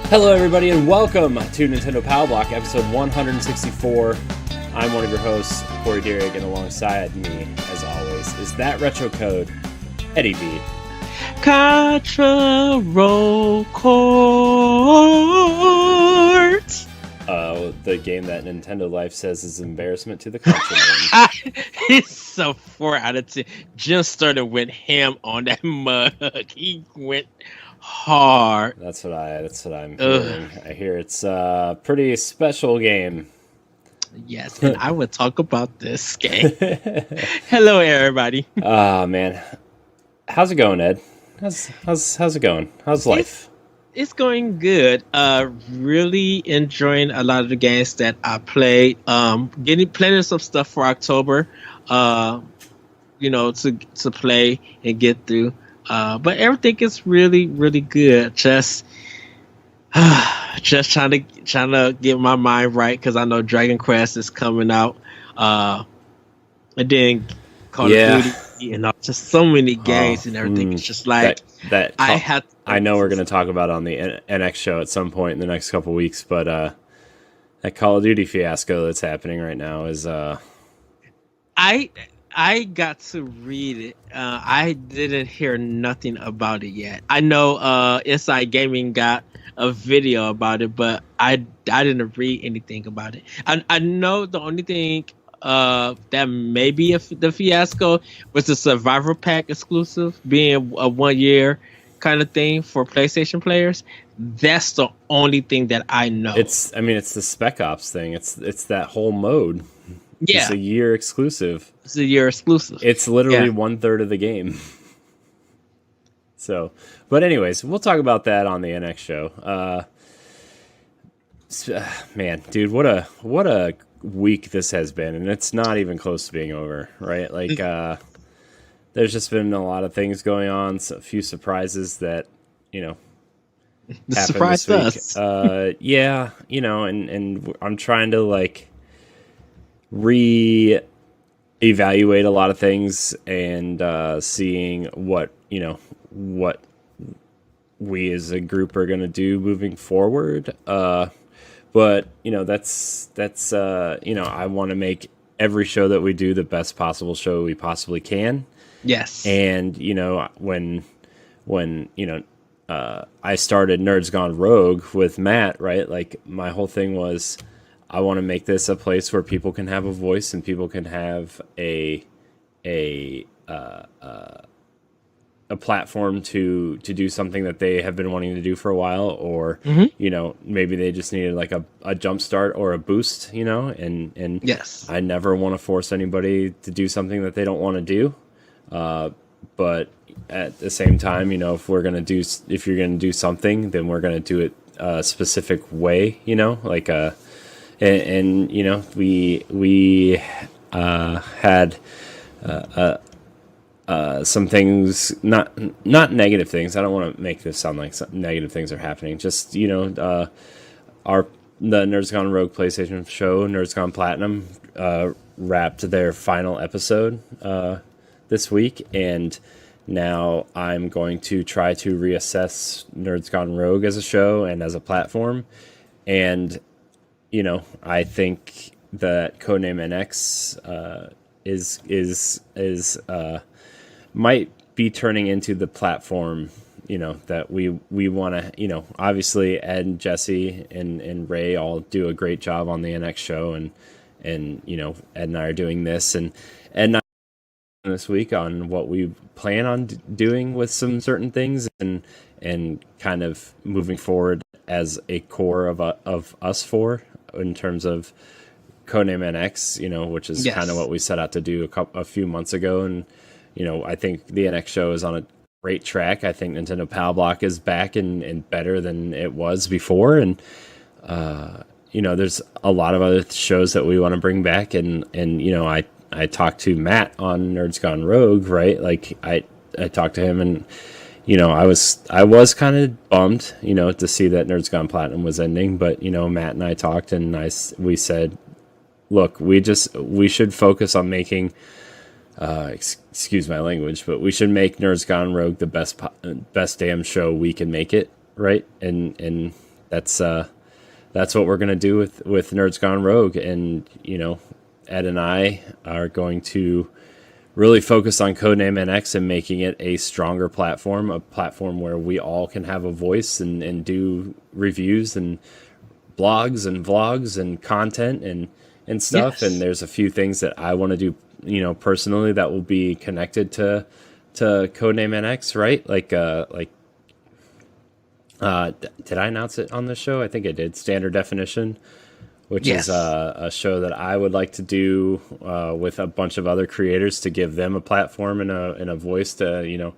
Hello, everybody, and welcome to Nintendo Power Block, episode 164. I'm one of your hosts, Corey Dierig, and alongside me, as always, is that retro code, Eddie B. Contra Rogue Corps. The game that Nintendo Life says is an embarrassment to the country. It's so 4 out of 10. Jim started went ham on that mug. He went hard. That's what I'm hearing. I hear it's a pretty special game. Yes, and I will talk about this game. Hello, everybody. Man, how's it going, Ed? How's it going? How's life? It's going good. Really enjoying a lot of the games that I played. Getting plenty of some stuff for October. To play and get through. But everything is really, really good. Just trying to get my mind right because I know Dragon Quest is coming out. And then Call of Duty, just so many games and everything. It's just like I know we're going to talk about it on the NX show at some point in the next couple weeks, but that Call of Duty fiasco that's happening right now is I got to read it. I didn't hear nothing about it yet. I know Inside Gaming got a video about it, but I didn't read anything about it. I know the only thing that may be the fiasco was the Survivor Pack exclusive being a 1 year kind of thing for PlayStation players. That's the only thing that I know. It's the Spec Ops thing. It's that whole mode. Yeah. It's a year exclusive. It's a year exclusive. It's literally 1/3 of the game. So, but anyways, we'll talk about that on the NX show. Man, dude, what a week this has been, and it's not even close to being over, right? Like, there's just been a lot of things going on, a few surprises that, happened this week. And I'm trying to re-evaluate a lot of things and seeing what we as a group are going to do moving forward. But that's I want to make every show that we do the best possible show we possibly can. Yes. And when I started Nerds Gone Rogue with Matt, right? Like, my whole thing was, I want to make this a place where people can have a voice and people can have a platform to do something that they have been wanting to do for a while, or maybe they just needed like a jump start or a boost, and yes, I never want to force anybody to do something that they don't want to do, but at the same time, if you're gonna do something, then we're gonna do it a specific way, we had some things, not negative things. I don't want to make this sound like negative things are happening. Just the Nerds Gone Rogue PlayStation show, Nerds Gone Platinum, wrapped their final episode this week, and now I'm going to try to reassess Nerds Gone Rogue as a show and as a platform, and I think that Codename NX is might be turning into the platform, that we want to, obviously Ed and Jesse and Ray all do a great job on the NX show, and Ed and I are doing this, and Ed and I this week on what we plan on doing with some certain things, and kind of moving forward as a core of us four in terms of Codename NX, which is kind of what we set out to do a few months ago. And, I think the NX show is on a great track. I think Nintendo Power Block is back and better than it was before. And, there's a lot of other shows that we want to bring back. And I talked to Matt on Nerds Gone Rogue, right? Like, I talked to him, and I was kind of bummed, to see that Nerds Gone Platinum was ending, but Matt and I talked, and we said, look, we should focus on making, excuse my language, but we should make Nerds Gone Rogue the best damn show we can make it, right? And that's what we're gonna do with Nerds Gone Rogue, and Ed and I are going to really focus on Codename NX and making it a stronger platform, a platform where we all can have a voice and do reviews and blogs and vlogs and content and stuff. Yes. And there's a few things that I want to do, personally, that will be connected to Codename NX, right? Did I announce it on the show? I think I did. Standard Definition, which is a show that I would like to do with a bunch of other creators to give them a platform and a voice to,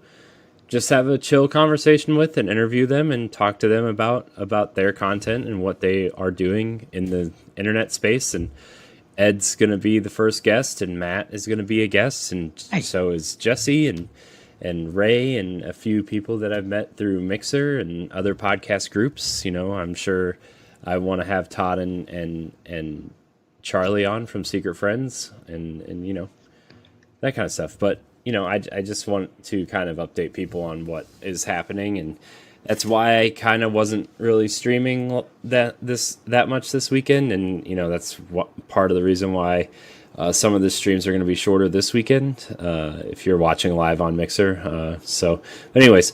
just have a chill conversation with and interview them and talk to them about their content and what they are doing in the internet space. And Ed's going to be the first guest, and Matt is going to be a guest, and so is Jesse and Ray and a few people that I've met through Mixer and other podcast groups. I'm sure I want to have Todd and Charlie on from Secret Friends and that kind of stuff. But I just want to kind of update people on what is happening, and that's why I kind of wasn't really streaming that much this weekend. And that's part of the reason why some of the streams are going to be shorter this weekend if you're watching live on Mixer. So anyways,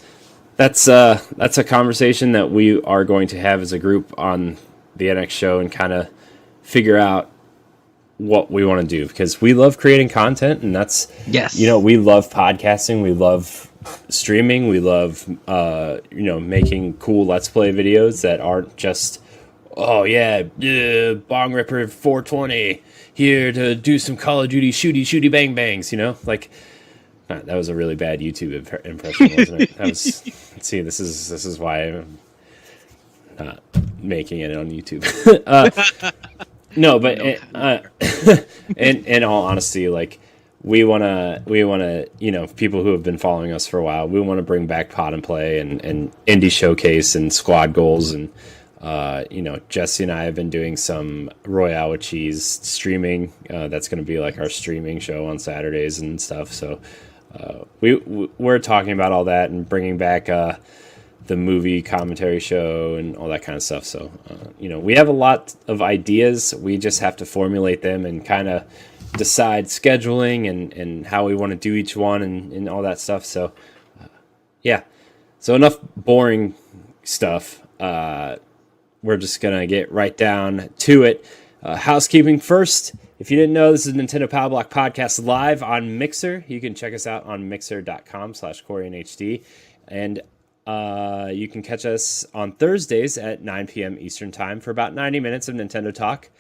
that's a conversation that we are going to have as a group on the NX show and kind of figure out what we want to do, because we love creating content, and that's we love podcasting, we love streaming, we love making cool Let's Play videos that aren't just Bong Ripper 420 here to do some Call of Duty shooty bang bangs, that was a really bad YouTube impression, wasn't it? This is why I'm not making it on YouTube. No, but in all honesty, we want to, people who have been following us for a while, we want to bring back Pod and Play and Indie Showcase and Squad Goals. And, Jesse and I have been doing some Royale with Cheese streaming. That's going to be our streaming show on Saturdays and stuff. So we're talking about all that and bringing back the movie commentary show and all that kind of stuff. So, we have a lot of ideas. We just have to formulate them and kind of decide scheduling and how we want to do each one and all that stuff. So, so enough boring stuff. We're just going to get right down to it. Housekeeping first. If you didn't know, this is Nintendo Power Block Podcast live on Mixer. You can check us out on mixer.com/CorianHD. And you can catch us on Thursdays at 9 p.m. Eastern Time for about 90 minutes of Nintendo talk.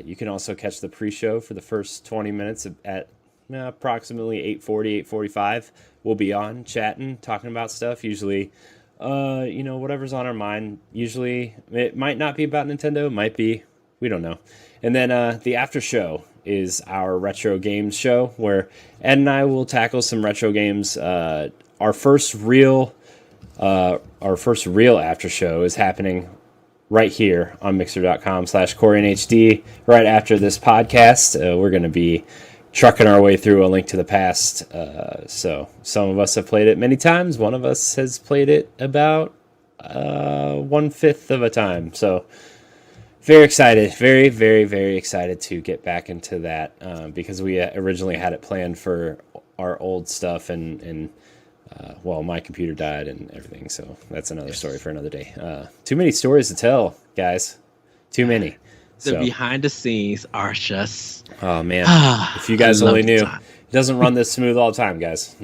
You can also catch the pre-show for the first 20 minutes at approximately 8:40, 8:45. We'll be on chatting, talking about stuff. Usually, whatever's on our mind. Usually, it might not be about Nintendo. It might be. We don't know. And then the after show is our retro games show, where Ed and I will tackle some retro games. Our first real after show is happening right here on mixer.com/CorianHD. Right after this podcast, we're going to be trucking our way through A Link to the Past. So some of us have played it many times. One of us has played it about 1/5 of a time. So very excited, very, very, very excited to get back into that because we originally had it planned for our old stuff and my computer died and everything, so that's another story for another day. Too many stories to tell, guys. Too many. The behind the scenes are just... Oh, man. If you guys only knew. It doesn't run this smooth all the time, guys.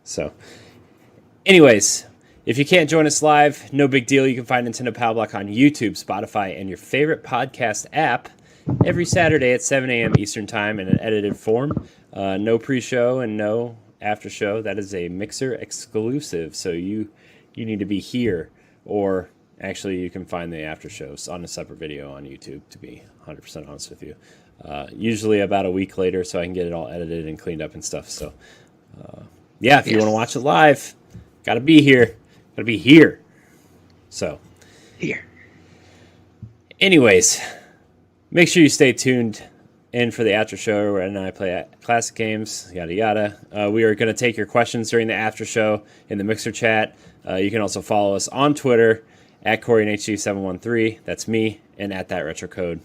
So, anyways, if you can't join us live, no big deal. You can find Nintendo Power Block on YouTube, Spotify, and your favorite podcast app every Saturday at 7 a.m. Eastern Time in an edited form. No pre-show and no after show. That is a Mixer exclusive, so you need to be here, or actually you can find the after shows on a separate video on YouTube, to be 100% honest with you. Usually about a week later, so I can get it all edited and cleaned up and stuff. So if you want to watch it live, gotta be here. So here. Anyways, make sure you stay tuned in for the after show where Ed and I play classic games, yada yada. We are going to take your questions during the after show in the Mixer chat. You can also follow us on Twitter at Corey and HD713. That's me, and at that retro code.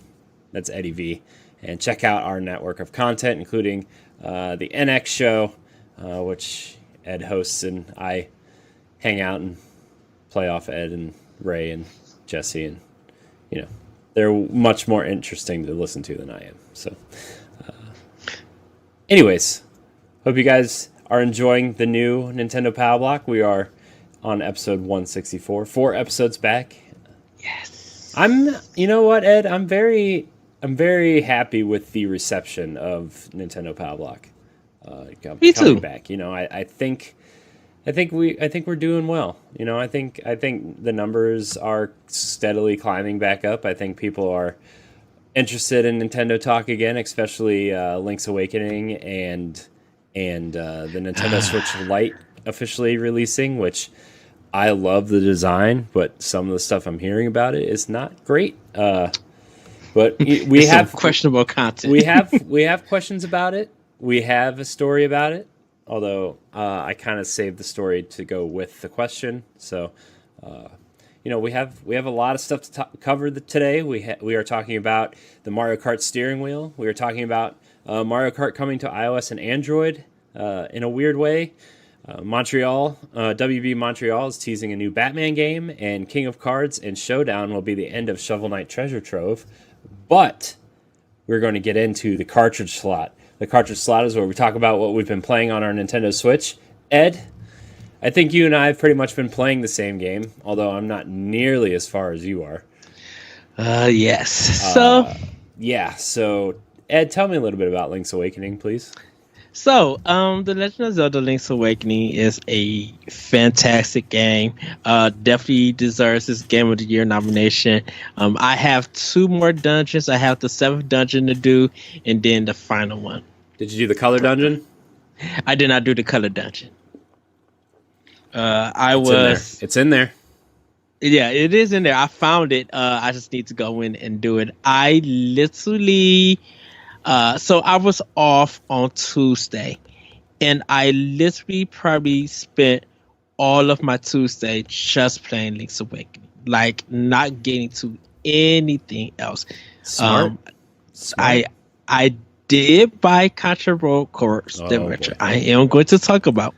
That's Eddie V. And check out our network of content, including the NX show, which Ed hosts, and I hang out and play off Ed and Ray and Jesse, and they're much more interesting to listen to than I am. So, anyways, hope you guys are enjoying the new Nintendo Power Block. We are on episode 164, 4 episodes back. Yes. You know what, Ed? I'm very happy with the reception of Nintendo Power Block. Me too. Coming back. I think we're doing well. I think the numbers are steadily climbing back up. I think people are interested in Nintendo talk again, especially Link's Awakening and the Nintendo Switch Lite officially releasing, which I love the design, but some of the stuff I'm hearing about it is not great. But we have questionable content. we have questions about it. We have a story about it. Although I kind of saved the story to go with the question, so we have a lot of stuff to cover today. We are talking about the Mario Kart steering wheel. We are talking about Mario Kart coming to iOS and Android in a weird way. Montreal, WB Montreal is teasing a new Batman game, and King of Cards and Showdown will be the end of Shovel Knight Treasure Trove. But we're going to get into the cartridge slot. The cartridge slot is where we talk about what we've been playing on our Nintendo Switch. Ed, I think you and I have pretty much been playing the same game, although I'm not nearly as far as you are. Yes. So, Ed, tell me a little bit about Link's Awakening, please. So, The Legend of Zelda Link's Awakening is a fantastic game. Definitely deserves this Game of the Year nomination. I have 2 more dungeons. I have the 7th dungeon to do, and then the final one. Did you do the color dungeon? I did not do the color dungeon. It's in there. Yeah, it is in there. I found it. I just need to go in and do it. I literally... so I was off on Tuesday, and I literally probably spent all of my Tuesday just playing Link's Awakening, like not getting to anything else. Smart. I did buy Contra Rogue Corps, I am going to talk about.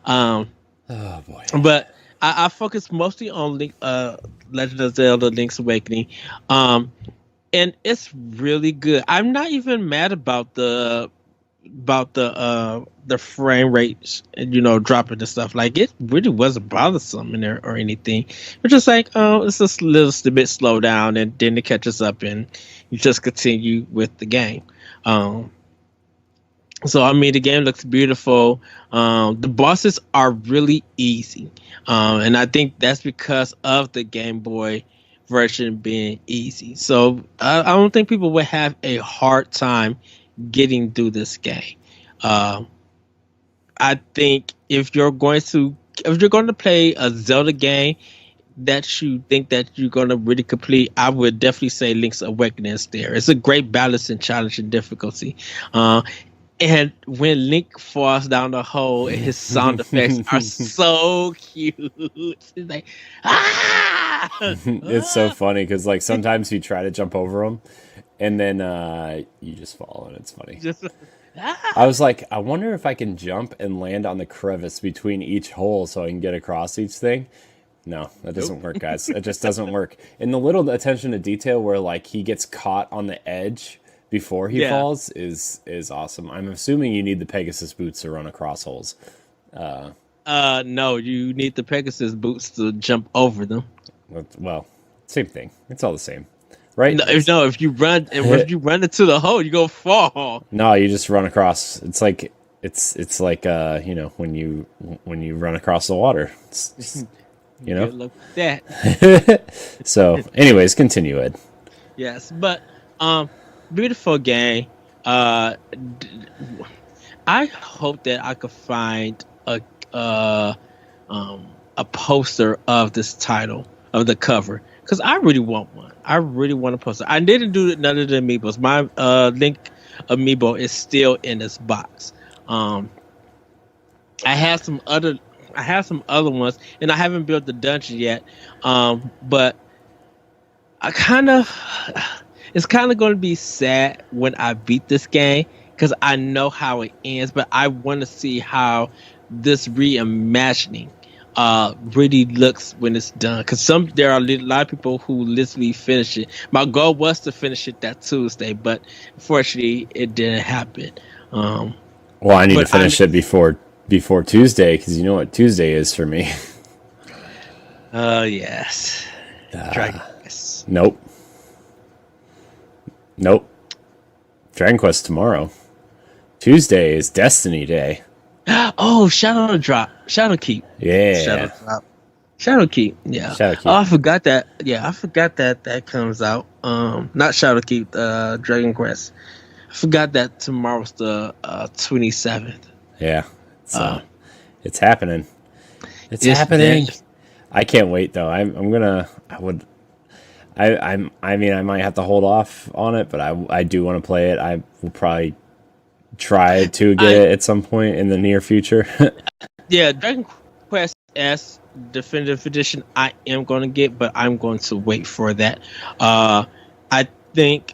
Oh boy! But I focus mostly on Legend of Zelda: Link's Awakening. And it's really good. I'm not even mad about the frame rates and dropping the stuff. Like, it really wasn't bothersome in there or anything. It's just like, it's just a little bit slow down, and then it catches up and you just continue with the game. So I mean, the game looks beautiful. The bosses are really easy, and I think that's because of the Game Boy version being easy. So I don't think people would have a hard time getting through this game. I think if you're going to play a Zelda game that you think that you're going to really complete, I would definitely say Link's Awakening is there. It's a great balance and challenge and difficulty. And when Link falls down the hole, and his sound effects are so cute. It's like, ah! It's so funny because like sometimes you try to jump over them, and then you just fall, and it's funny. I was like, I wonder if I can jump and land on the crevice between each hole so I can get across each thing. No, that doesn't work, guys. It just doesn't work. And the little attention to detail where like he gets caught on the edge before he falls is awesome. I'm assuming you need the Pegasus boots to run across holes. No, you need the Pegasus boots to jump over them. Well, same thing. It's all the same, right? No, if you run into the hole, you go fall. No, you just run across. It's like when you run across the water. Good luck with that. So, anyways, continue, Ed. Yes, but beautiful game. I hope that I could find a poster of this title, of the cover, because I really want one. I really want a poster. I didn't do none of the amiibos. My Link amiibo is still in this box. I have some other I have some other ones, and I haven't built the dungeon yet. But I kind of, it's kind of going to be sad when I beat this game because I know how it ends, but I want to see how this reimagining really looks when it's done. Because there are a lot of people who literally finish it. My goal was to finish it that Tuesday, but unfortunately, it didn't happen. Well, I need to finish it before Tuesday because you know what Tuesday is for me. Yes. Dragon Quest. Nope. Dragon Quest tomorrow. Tuesday is Destiny Day. Oh, Shadowkeep. Yeah. Shadowkeep. Yeah. Shadowkeep. Oh, I forgot that. Yeah, I forgot that comes out. Not Shadowkeep. Dragon Quest. I forgot that tomorrow's the 27th. Yeah. So it's happening. It's happening. I can't wait though. I might have to hold off on it, but I do want to play it. I will probably try to get it at some point in the near future. Yeah, Dragon Quest S Definitive Edition I am going to get, but I'm going to wait for that. I think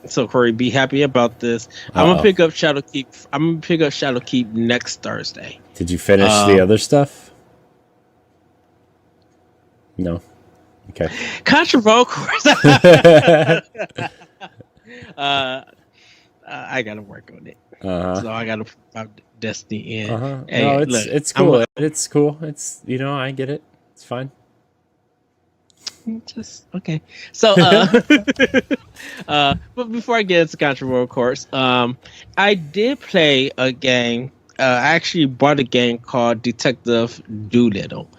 so Corey, be happy about this. I'm gonna pick up Shadowkeep next Thursday. Did you finish the other stuff? No. Okay. Contra Rogue Corps. I gotta work on it. So I gotta put Destiny in. Hey, no, look, it's cool. It's cool. It's I get it. It's fine. Just okay. So, but before I get into Contra Rogue Corps, I did play a game. I actually bought a game called Detective Doolittle.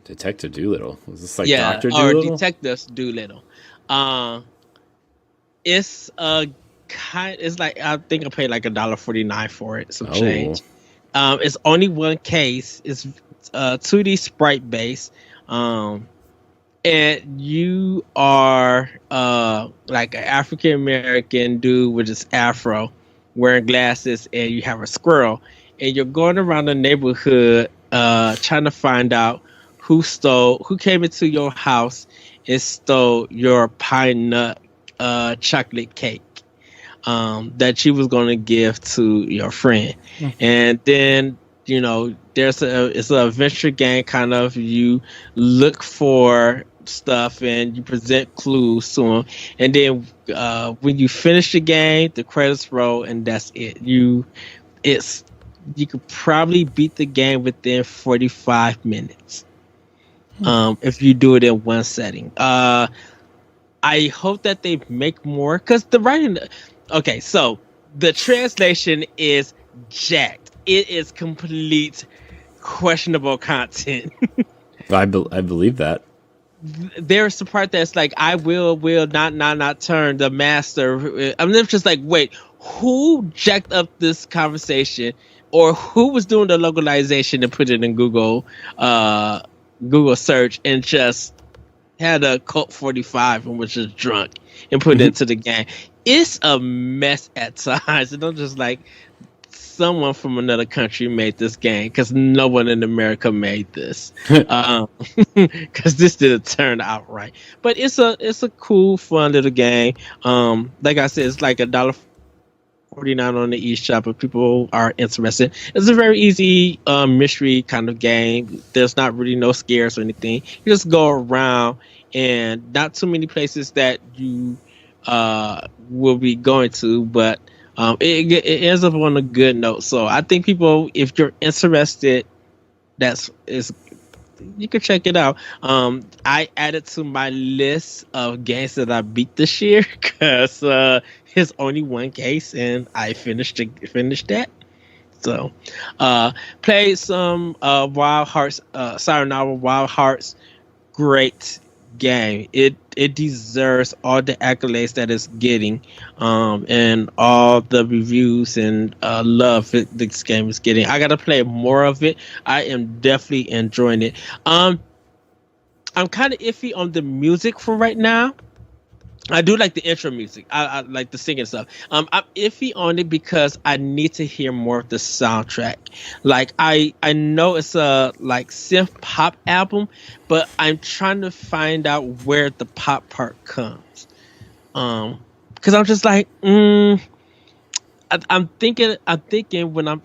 Detective Doolittle? Was this like yeah, Dr. Doolittle? Or Detective Doolittle. It's it's like I think I paid like $1.49 for it, some change. It's only one case. It's 2D sprite based. And you are like an African American dude with his afro, wearing glasses, and you have a squirrel, and you're going around the neighborhood trying to find out who came into your house and stole your pine nut chocolate cake that you was going to give to your friend. And then it's an adventure game, kind of. You look for stuff and you present clues to them, and then when you finish the game, the credits roll, and that's it. You could probably beat the game within 45 minutes if you do it in one setting. I hope that they make more, because the writing. Okay, so the translation is jacked. It is complete questionable content. I believe that. There's the part that's like, I will not turn the master. I'm just like, wait, who jacked up this conversation, or who was doing the localization and put it in Google search and just had a Colt 45 and was just drunk and put it into the game. It's a mess at times, and I'm just like, someone from another country made this game, because no one in America made this, because this didn't turn out right. But it's a cool, fun little game. Like I said, it's like $1.49 on the eShop if people are interested. It's a very easy mystery kind of game. There's not really no scares or anything. You just go around, and not too many places that you will be going to, but it ends up on a good note. So I think people, if you're interested, you can check it out. I added to my list of games that I beat this year, because it's only one case, and I finished that. So played some Wild Hearts, Sayonara Wild Hearts. Great game. It deserves all the accolades that it's getting, and all the reviews and love this game is getting. I gotta play more of it. I am definitely enjoying it. I'm kind of iffy on the music for right now. I do like the intro music. I like the singing stuff. I'm iffy on it because I need to hear more of the soundtrack. Like I know it's a like synth pop album, but I'm trying to find out where the pop part comes. Because I'm just like, I'm thinking when I'm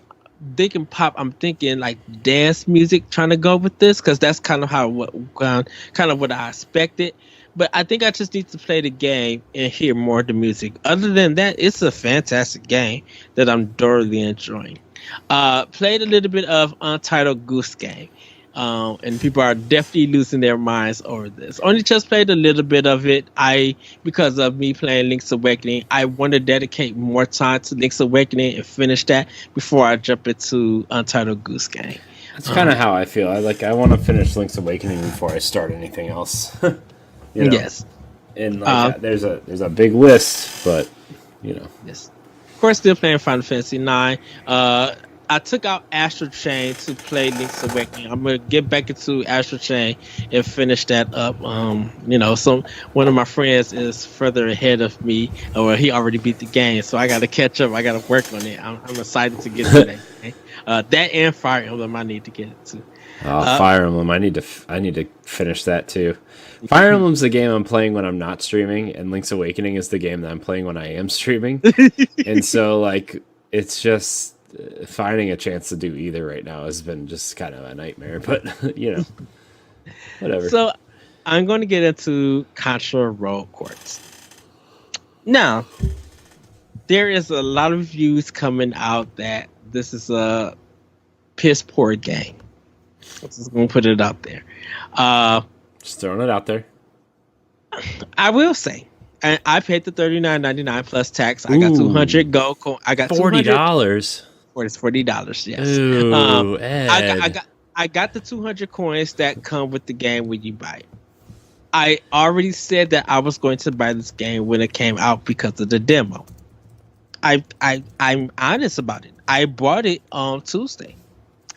thinking pop, I'm thinking like dance music, trying to go with this because that's kind of kind of what I expected. But I think I just need to play the game and hear more of the music. Other than that, it's a fantastic game that I'm thoroughly enjoying. Played a little bit of Untitled Goose Game. And people are definitely losing their minds over this. Only just played a little bit of it. Because of me playing Link's Awakening, I want to dedicate more time to Link's Awakening and finish that before I jump into Untitled Goose Game. That's kind of how I feel. I want to finish Link's Awakening before I start anything else. Yes. And there's a big list, but Yes. Of course, still playing Final Fantasy 9. I took out Astral Chain to play Link's Awakening. I'm gonna get back into Astral Chain and finish that up. One of my friends is further ahead of me, or he already beat the game, so I got to catch up. I got to work on it. I'm excited to get to that game. That and Fire Emblem, I need to get it too. Fire Emblem, I need to finish that too. Fire Emblem's the game I'm playing when I'm not streaming, and Link's Awakening is the game that I'm playing when I am streaming. And so it's just finding a chance to do either right now has been just kind of a nightmare, but whatever. So I'm going to get into Contra Rogue Corps. Now, there is a lot of reviews coming out that this is a piss poor game. I'm just going to put it out there. Just throwing it out there. I will say, and I paid the $39.99 plus tax. I got 200 gold. I got $40. It's $40. Yes. Ooh, Ed. I got the 200 coins that come with the game when you buy it. I already said that I was going to buy this game when it came out because of the demo. I'm honest about it. I bought it on Tuesday.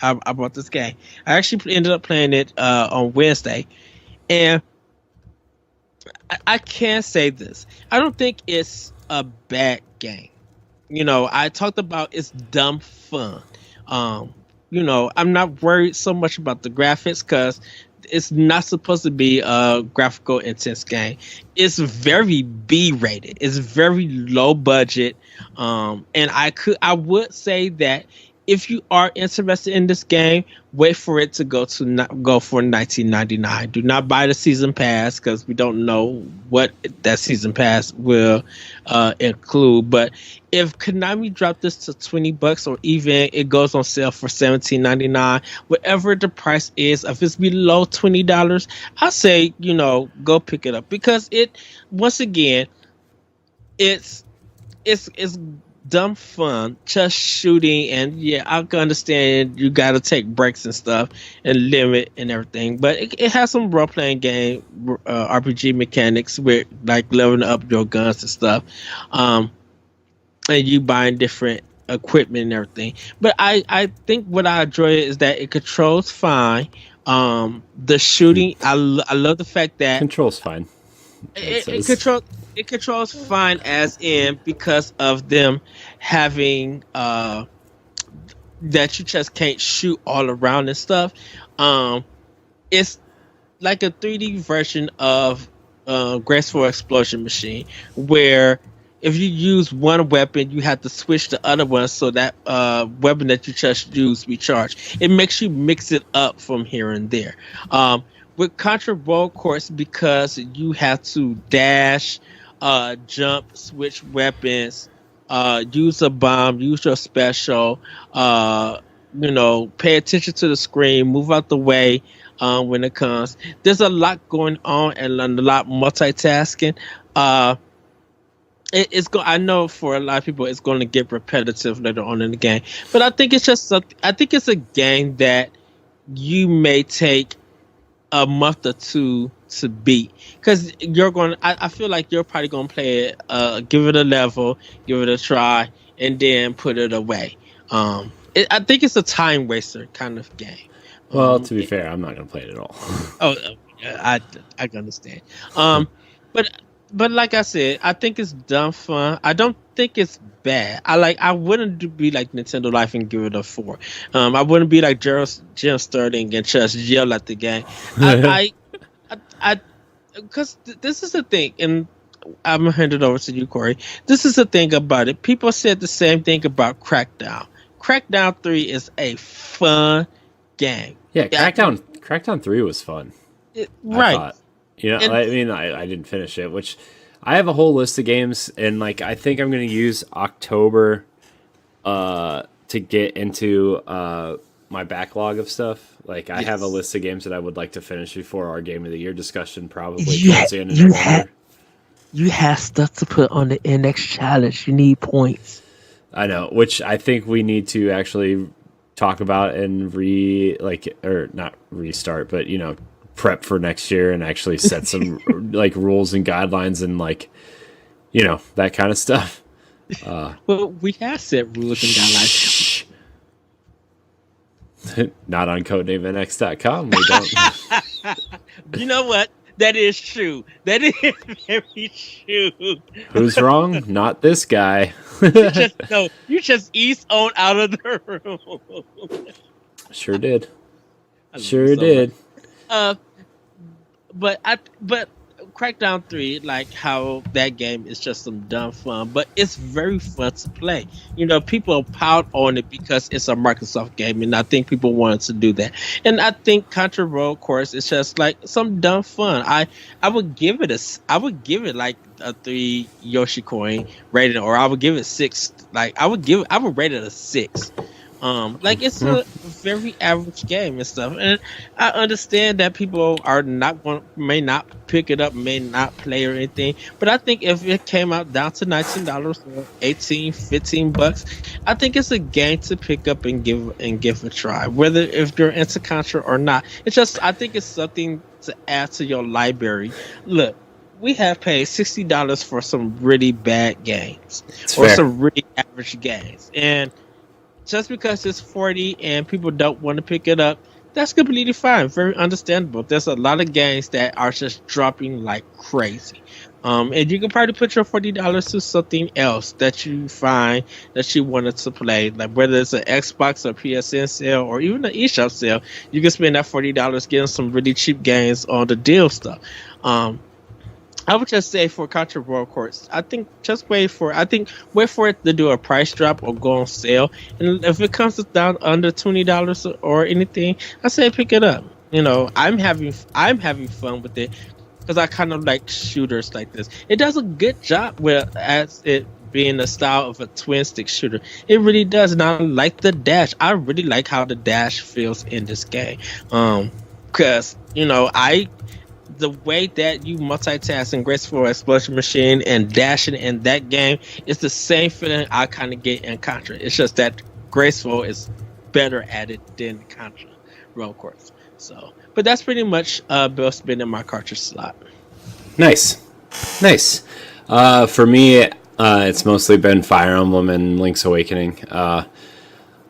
I bought this game. I actually ended up playing it on Wednesday, and I can't say this. I don't think it's a bad game. I talked about it's dumb fun. I'm not worried so much about the graphics because it's not supposed to be a graphical intense game. It's very B-rated. It's very low budget. And I would say that if you are interested in this game, wait for it to go for $19.99. Do not buy the season pass because we don't know what that season pass will include. But if Konami dropped this to $20 or even it goes on sale for $17.99, whatever the price is, if it's below $20, I say go pick it up because once again it's dumb fun, just shooting, and I can understand you got to take breaks and stuff and limit and everything, but it has some role playing game RPG mechanics with like leveling up your guns and stuff, and you buying different equipment and everything. But I think what I enjoy is that it controls fine. The shooting, I love the fact that controls fine. It controls fine as in because of them having that you just can't shoot all around and stuff. It's like a 3D version of Graceful Explosion Machine, where if you use one weapon, you have to switch the other one so that weapon that you just used recharge. It makes you mix it up from here and there. With Contra Rogue Corps, because you have to dash, jump, switch weapons, use a bomb, use your special, pay attention to the screen, move out the way when it comes. There's a lot going on and a lot multitasking. I know for a lot of people it's going to get repetitive later on in the game, but I think it's a game that you may take a month or two to beat because I feel like you're probably gonna play it, give it a level, give it a try, and then put it away. I think it's a time waster kind of game. Well, to be fair, I'm not gonna play it at all. I can understand. But but like I said, I think it's dumb fun. I don't think it's bad. I wouldn't be like Nintendo Life and give it a 4. I wouldn't be like Jim Sterling and just yell at the game. I because this is the thing, and I'm gonna hand it over to you, Corey. This is the thing about it. People said the same thing about Crackdown. Crackdown 3 is a fun game. Yeah, Crackdown 3 was fun. I Right. thought. You know, And I mean, I didn't finish it, which I have a whole list of games, and like I think I'm going to use October to get into my backlog of stuff. Like I have a yes, list of games that I would like to finish before our Game of the Year discussion, probably you towards the end of you have November. you have stuff to put on the NX challenge. You need points. I know, which I think we need to actually talk about and or not restart, but prep for next year and actually set some like rules and guidelines and like that kind of stuff. Well, we have set rules and guidelines. Shh. Not on codenameNX.com. We don't. You know what? That is true. That is very true. Who's wrong? Not this guy. You just ease on out of the room. Sure did. I love you Sure so did. much. But Crackdown 3, like how that game is just some dumb fun, but it's very fun to play. People pout on it because it's a Microsoft game, and I think people wanted to do that. And I think Contra Rogue Corps is just like some dumb fun. I would give it like a 3 Yoshi coin rating, or I would give it 6. Like I would rate it a 6. Like it's a very average game and stuff, and I understand that people may not pick it up, may not play or anything. But I think if it came out down to $19 or 18, $15, I think it's a game to pick up and give a try. Whether if you're into Contra or not, I think it's something to add to your library. Look, we have paid $60 for some really bad games It's or fair. some really average games, and just because it's 40 and people don't want to pick it up, that's completely fine. Very understandable. There's a lot of games that are just dropping like crazy. And you can probably put your $40 to something else that you find that you wanted to play. Like whether it's an Xbox or PSN sale or even an eShop sale, you can spend that $40 getting some really cheap games on the deal stuff. I would just say for Contra Rogue Corps, I think wait for it to do a price drop or go on sale, and if it comes down under $20 or anything, I say pick it up. I'm having fun with it because I kind of like shooters like this. It does a good job with as it being the style of a twin stick shooter. It really does, and I like the dash. I really like how the dash feels in this game. Because the way that you multitask in Graceful Explosion Machine and dashing in that game is the same feeling I kind of get in Contra. It's just that Graceful is better at it than Contra Rogue Corps. So, but that's pretty much Bill spinning my cartridge slot. Nice. For me, it's mostly been Fire Emblem and Link's Awakening.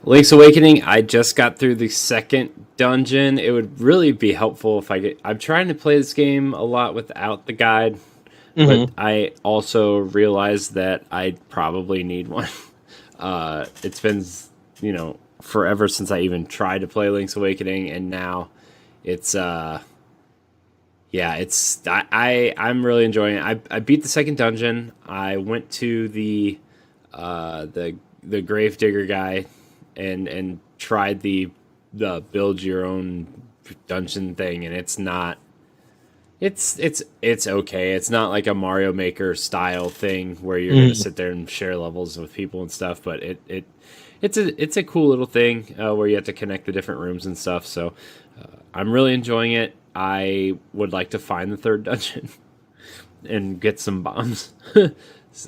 Link's Awakening, I just got through the second dungeon. It would really be helpful if I'm trying to play this game a lot without the guide, but I also realized that I probably need one. It's been, forever since I even tried to play Link's Awakening, and now it's, I'm really enjoying it. I beat the second dungeon. I went to the Gravedigger guy and tried the build your own dungeon thing, and it's okay. It's not like a Mario Maker style thing where you're gonna sit there and share levels with people and stuff, but it's a cool little thing where you have to connect the different rooms and stuff. So I'm really enjoying it. I would like to find the third dungeon and get some bombs.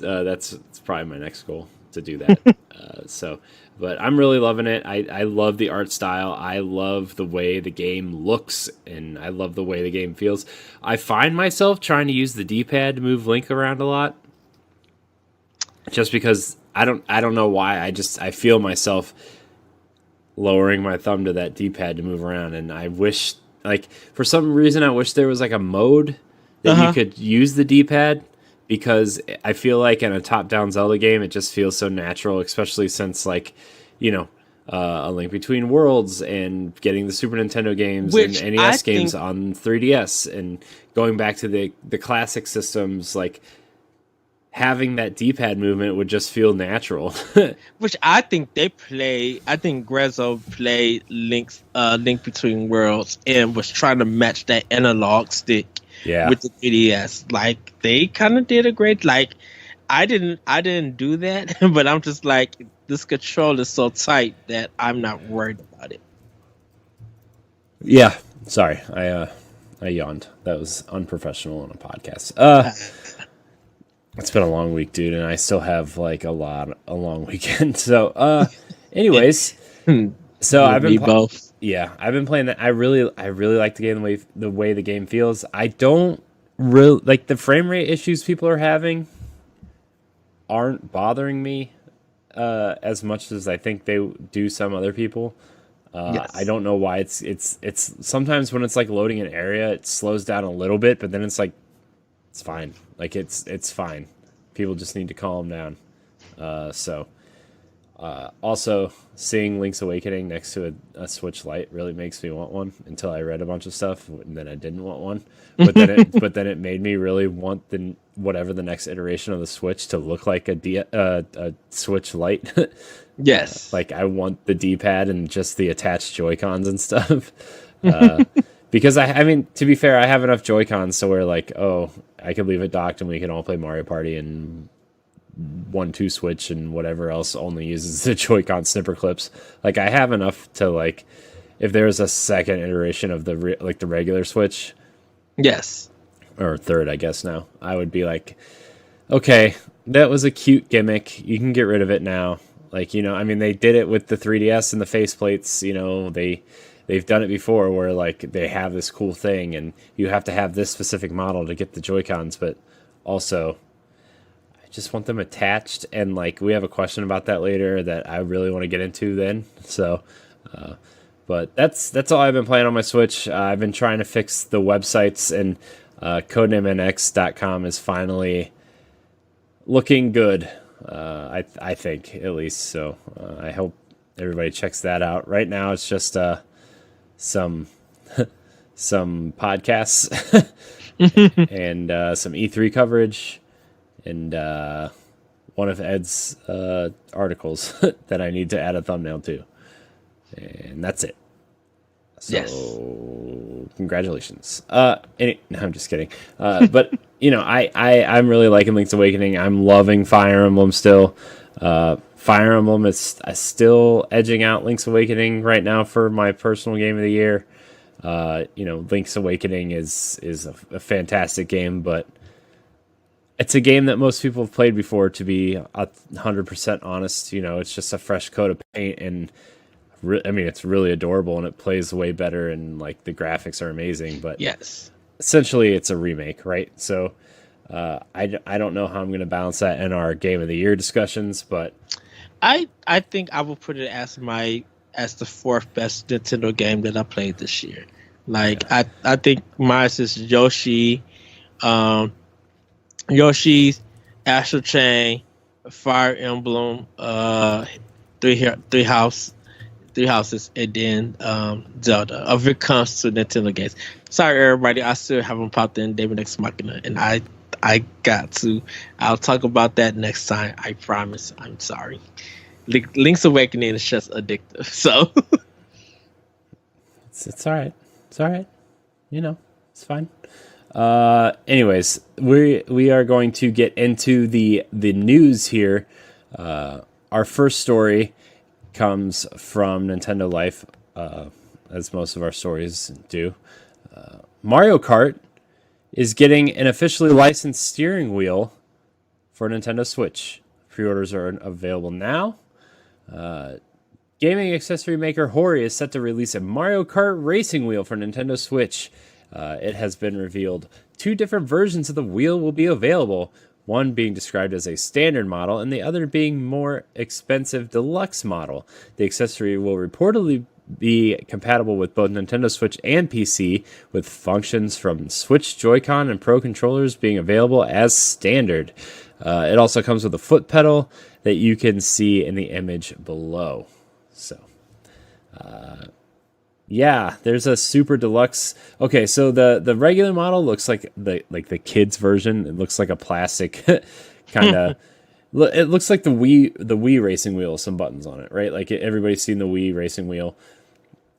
That's probably my next goal, to do that. But I'm really loving it. I love the art style. I love the way the game looks, and I love the way the game feels. I find myself trying to use the D-pad to move Link around a lot, just because I don't know why. I feel myself lowering my thumb to that D-pad to move around, and I wish, like, for some reason, I wish there was like a mode that you could use the D-pad. because I feel like in a top-down Zelda game, it just feels so natural, especially since like, you know, A Link Between Worlds and getting the Super Nintendo games and Which I NES games think, on 3DS and going back to the classic systems, like having that D-pad movement would just feel natural. I think Grezzo played Link Between Worlds and was trying to match that analog stick Yeah. with the 3DS. Like they kind of did a great. Like I didn't do that, but I'm just like this control is so tight that I'm not worried about it. Yeah. Sorry, I yawned. That was unprofessional on a podcast. It's been a long week, dude, and I still have like a long weekend. So, anyways, so I've been both. yeah, I've been playing that. I really like the game the way the game feels. I don't really like the frame rate issues people are having aren't bothering me as much as I think they do some other people. Yes. I don't know why it's sometimes when it's like loading an area, it slows down a little bit, but then it's like it's fine. Like it's fine. People just need to calm down. Also, seeing Link's Awakening next to a Switch Lite really makes me want one. Until I read a bunch of stuff, and then I didn't want one. But then it made me really want whatever the next iteration of the Switch to look like a Switch Lite. Yes. Like I want the D-pad and just the attached Joy-Cons and stuff. Because I mean, to be fair, I have enough Joy-Cons so where like, oh, I could leave it docked and we can all play Mario Party and 1-2 switch and whatever else only uses the Joy-Con snipper clips. Like I have enough to like, if there's a second iteration of the regular Switch, Yes. or third, I guess now, I would be like, okay, that was a cute gimmick. You can get rid of it now. Like, you know, I mean, they did it with the 3DS and the faceplates. You know, they've done it before where like they have this cool thing and you have to have this specific model to get the Joy-Cons, but also I just want them attached. And like we have a question about that later that I really want to get into then. So, but that's all I've been playing on my Switch. I've been trying to fix the websites, and codenamemnx.com is finally looking good. I think at least. So I hope everybody checks that out. Right now, it's just some some podcasts and some E3 coverage and one of Ed's articles that I need to add a thumbnail to, and that's it. So, Yes. Congratulations. No, I'm just kidding. But you know, I'm really liking Link's Awakening. I'm loving Fire Emblem still. Fire Emblem is still edging out Link's Awakening right now for my personal game of the year. You know, Link's Awakening is a fantastic game, but it's a game that most people have played before. To be 100% honest, you know, it's just a fresh coat of paint and. I mean, it's really adorable and it plays way better and like the graphics are amazing, but Yes. essentially it's a remake, right? So I don't know how I'm going to balance that in our Game of the Year discussions, but I think I will put it as the fourth best Nintendo game that I played this year. Like I think mine is Yoshi's Astral Chain, Fire Emblem, Three Houses, and then Zelda. If it comes to Nintendo games, sorry everybody, I still haven't popped in David X Machina, and I got to. I'll talk about that next time. I promise. I'm sorry. Link's Awakening is just addictive. So it's all right. It's all right. You know, it's fine. Anyways, we are going to get into the news here. Our first story comes from Nintendo Life, as most of our stories do. Mario Kart is getting an officially licensed steering wheel for Nintendo Switch. Pre-orders are available now. Gaming accessory maker Hori is set to release a Mario Kart racing wheel for Nintendo Switch. It has been revealed 2 different versions of the wheel will be available, one being described as a standard model and the other being more expensive deluxe model. The accessory will reportedly be compatible with both Nintendo Switch and PC, with functions from Switch Joy-Con and Pro controllers being available as standard. It also comes with a foot pedal that you can see in the image below. So, yeah, there's a super deluxe. Okay, so the regular model looks like the kids version. It looks like a plastic kind of. It looks like the Wii racing wheel with some buttons on it, right? Like everybody's seen the Wii racing wheel,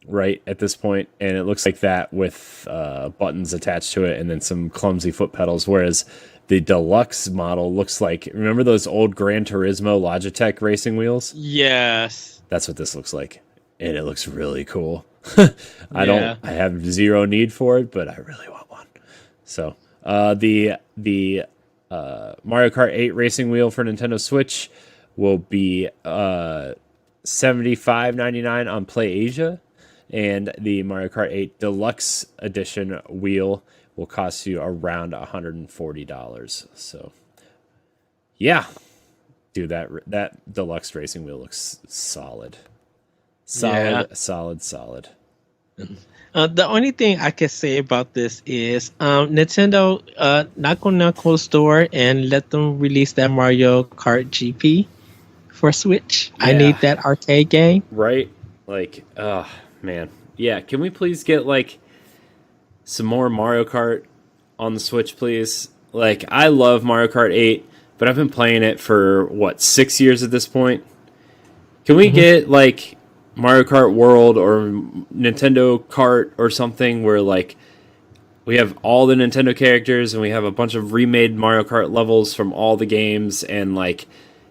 right, at this point, and it looks like that with buttons attached to it and then some clumsy foot pedals. Whereas the deluxe model looks like, remember those old Gran Turismo Logitech racing wheels? Yes. That's what this looks like, and it looks really cool. I have zero need for it, but I really want one. So the Mario Kart 8 racing wheel for Nintendo Switch will be $75.99 on PlayAsia, and the Mario Kart 8 Deluxe Edition wheel will cost you around $140. So, yeah, dude, that deluxe racing wheel looks solid. Solid. The only thing I can say about this is Nintendo not going to close store and let them release that Mario Kart GP for Switch. Yeah. I need that arcade game. Right? Like, oh, man. Yeah, can we please get, like, some more Mario Kart on the Switch, please? Like, I love Mario Kart 8, but I've been playing it for, 6 years at this point? Can we get, like, Mario Kart World or Nintendo Kart or something where, like, we have all the Nintendo characters and we have a bunch of remade Mario Kart levels from all the games, and, like,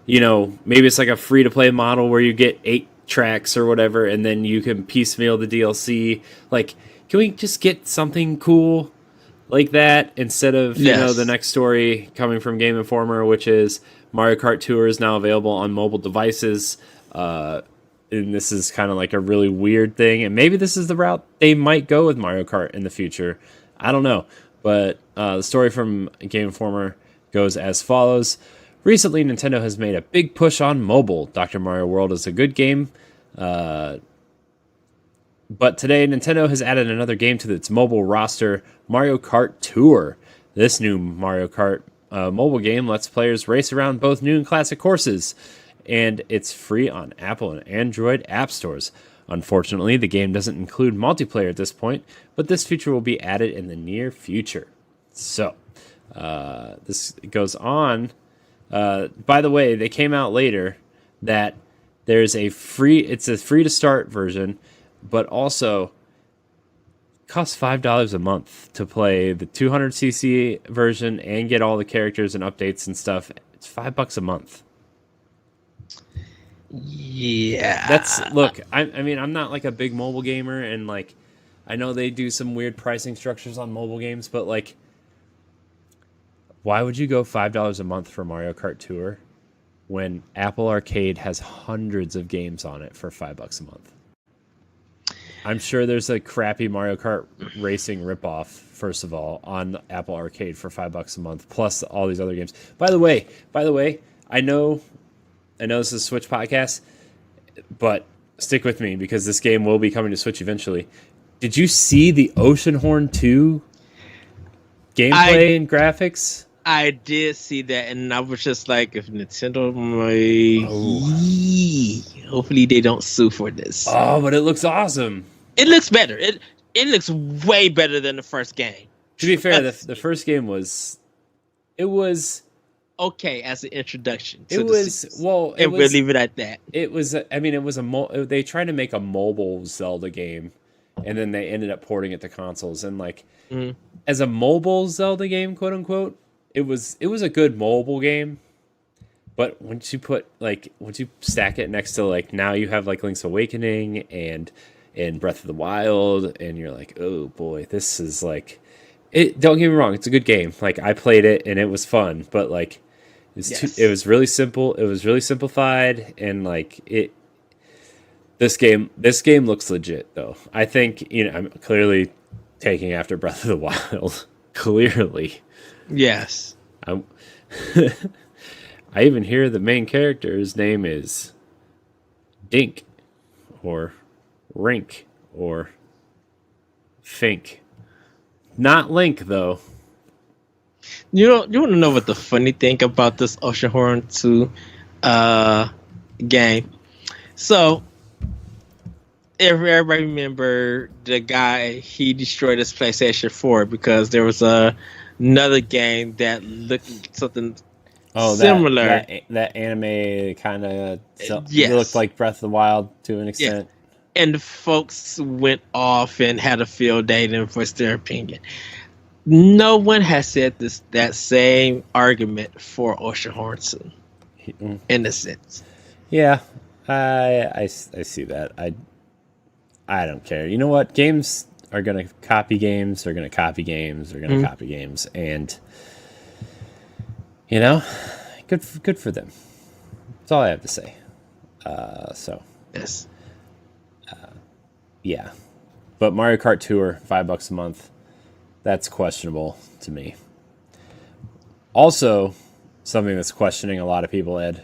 you know, maybe it's like a free-to-play model where you get 8 tracks or whatever, and then you can piecemeal the DLC. Like, can we just get something cool like that instead of, you know, the next story coming from Game Informer, which is Mario Kart Tour is now available on mobile devices, and this is kind of like a really weird thing, and maybe this is the route they might go with Mario Kart in the future. I don't know, but the story from Game Informer goes as follows. Recently, Nintendo has made a big push on mobile. Dr. Mario World is a good game, but today Nintendo has added another game to its mobile roster, Mario Kart Tour. This new Mario Kart mobile game lets players race around both new and classic courses, and it's free on Apple and Android app stores. Unfortunately, the game doesn't include multiplayer at this point, but this feature will be added in the near future. So, this goes on. By the way, they came out later that it's a free to start version, but also costs $5 a month to play the 200cc version and get all the characters and updates and stuff. It's $5 a month. Yeah. I mean, I'm not like a big mobile gamer, and like, I know they do some weird pricing structures on mobile games, but like, why would you go $5 a month for Mario Kart Tour when Apple Arcade has hundreds of games on it for $5 a month? I'm sure there's a crappy Mario Kart racing ripoff, first of all, on Apple Arcade for $5 a month, plus all these other games. By the way, I know this is a Switch podcast, but stick with me because this game will be coming to Switch eventually. Did you see the Oceanhorn 2 gameplay and graphics? I did see that, and I was just like, if Nintendo hopefully they don't sue for this. Oh, but it looks awesome. It looks better. It looks way better than the first game. To be fair, the first game was okay as an introduction. We'll leave it at that. It was. I mean, they tried to make a mobile Zelda game, and then they ended up porting it to consoles. And like, as a mobile Zelda game, quote unquote, it was a good mobile game. But once you stack it next to, like, now you have like Link's Awakening and Breath of the Wild, and you're like, oh boy, this is like, it. Don't get me wrong, it's a good game. Like, I played it and it was fun, but like, it was really simple. It was really simplified, and like it. This game looks legit though. I think, I'm clearly taking after Breath of the Wild. Clearly, yes. I even hear the main character's name is Dink, or Rink or Fink. Not Link, though. You want to know what the funny thing about this Oceanhorn 2 game? So, if everybody remember the guy, he destroyed his PlayStation 4 because there was another game that looked something similar. That anime kind of Yes. looked like Breath of the Wild to an extent. Yeah. And folks went off and had a field day and voiced their opinion. No one has said that same argument for Oceanhorn 2, in a sense. Yeah, I see that. I don't care. You know what? Games are going to copy games. They're going to copy games. They're going to copy games. And, good for them. That's all I have to say. Yes. Yeah. But Mario Kart Tour, $5 a month, that's questionable to me. Also, something that's questioning a lot of people, Ed.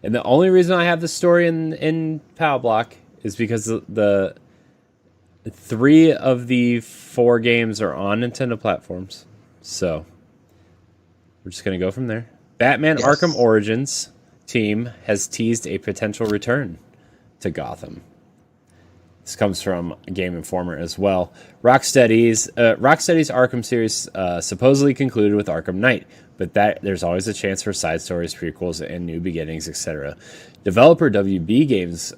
And the only reason I have this story in PAL Block is because the 3 of the 4 games are on Nintendo platforms. So, we're just going to go from there. Batman Arkham Origins team has teased a potential return to Gotham. This comes from Game Informer as well. Rocksteady's Arkham series supposedly concluded with Arkham Knight, but there's always a chance for side stories, prequels, and new beginnings, etc. Developer WB Games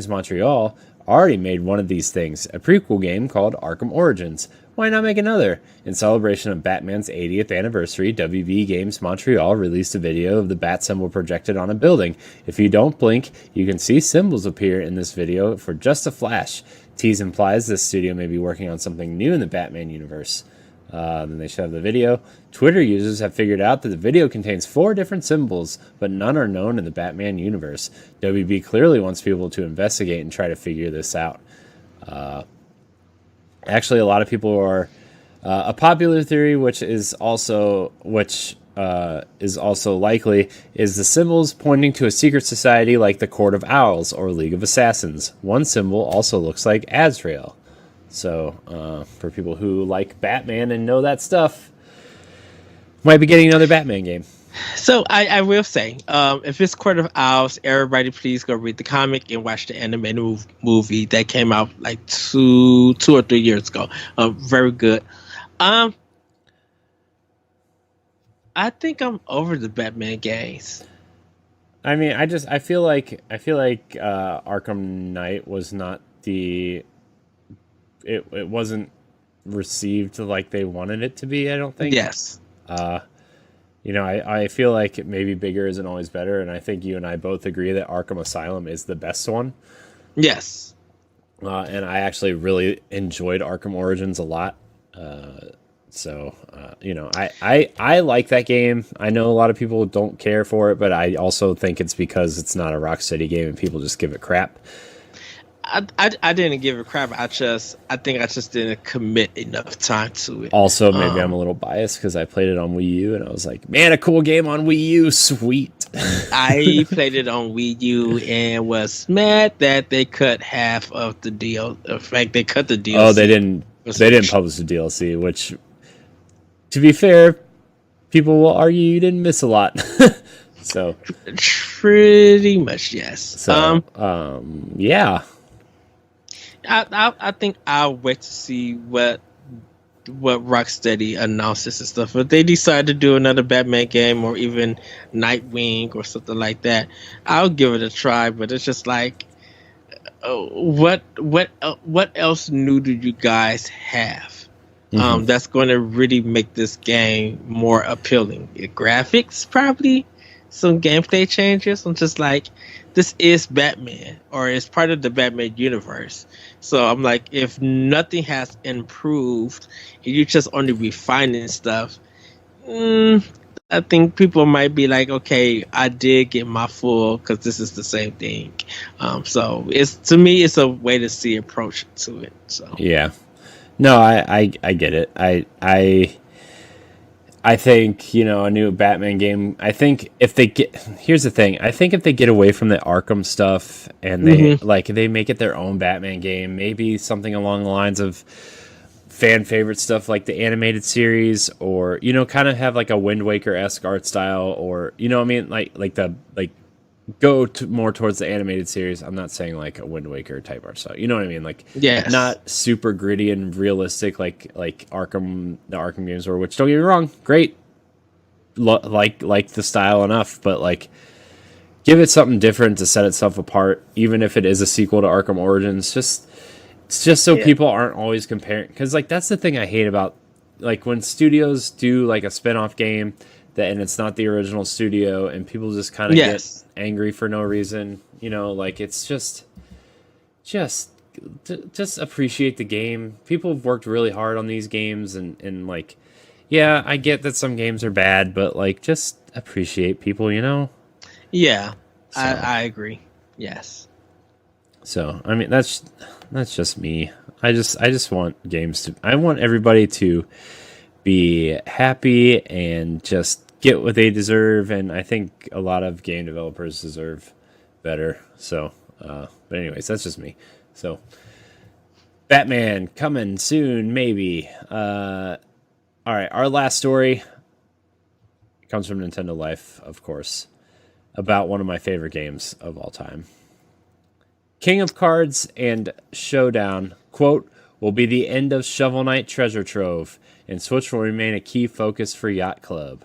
Montreal already made one of these things, a prequel game called Arkham Origins. Why not make another? In celebration of Batman's 80th anniversary, WB Games Montreal released a video of the bat symbol projected on a building. If you don't blink, you can see symbols appear in this video for just a flash. Tease implies this studio may be working on something new in the Batman universe. Then they show the video. Twitter users have figured out that the video contains 4 different symbols, but none are known in the Batman universe. WB clearly wants people to investigate and try to figure this out. Actually, a lot of people are a popular theory, which is also likely, is the symbols pointing to a secret society like the Court of Owls or League of Assassins. One symbol also looks like Azrael. So, for people who like Batman and know that stuff, might be getting another Batman game. So I will say, if it's Court of Owls, everybody please go read the comic and watch the animated movie that came out like two or 3 years ago. Very good. I think I'm over the Batman games. I mean, I feel like Arkham Knight was not it wasn't received like they wanted it to be, I don't think. Yes. I feel like maybe bigger isn't always better, and I think you and I both agree that Arkham Asylum is the best one. Yes. And I actually really enjoyed Arkham Origins a lot. I like that game. I know a lot of people don't care for it, but I also think it's because it's not a Rocksteady game and people just give it crap. I didn't give it crap. I think I just didn't commit enough time to it. Also, maybe I'm a little biased because I played it on Wii U and I was like, man, a cool game on Wii U, sweet. I played it on Wii U and was mad that they cut half of the deal. In fact, they cut the DLC. Oh, they didn't publish the DLC, which, to be fair, people will argue you didn't miss a lot. So pretty much, yes. So, yeah. I think I'll wait to see what Rocksteady announces and stuff. If they decide to do another Batman game or even Nightwing or something like that, I'll give it a try. But it's just like, what else new do you guys have that's going to really make this game more appealing? Graphics, probably some gameplay changes. I'm just like, this is Batman, or it's part of the Batman universe. So I'm like, if nothing has improved, and you're just only refining stuff, I think people might be like, okay, I did get my full, because this is the same thing. So to me, it's a way to see approach to it. So yeah, no, I get it. I I think, a new Batman game. I think if they here's the thing. I think if they get away from the Arkham stuff and they make it their own Batman game, maybe something along the lines of fan favorite stuff like the animated series, or kind of have like a Wind Waker-esque art style, or what I mean, go more towards the animated series. I'm not saying like a Wind Waker type art style. You know what I mean? Like, yes, not super gritty and realistic like the Arkham games were. Which, don't get me wrong, great. Like the style enough, but like give it something different to set itself apart. Even if it is a sequel to Arkham Origins, it's just so people aren't always comparing. Because like that's the thing I hate about like when studios do like a spin-off game and it's not the original studio, and people just kind of get angry for no reason. Like it's just appreciate the game. People have worked really hard on these games, and like, yeah, I get that some games are bad, but like just appreciate people. Yeah, so, I agree. Yes. So I mean that's just me. I just want I want everybody to be happy and just get what they deserve, and I think a lot of game developers deserve better. So, but anyways, that's just me. So, Batman coming soon, maybe. All right, our last story comes from Nintendo Life, of course, about one of my favorite games of all time. King of Cards and Showdown, quote, will be the end of Shovel Knight Treasure Trove, and Switch will remain a key focus for Yacht Club.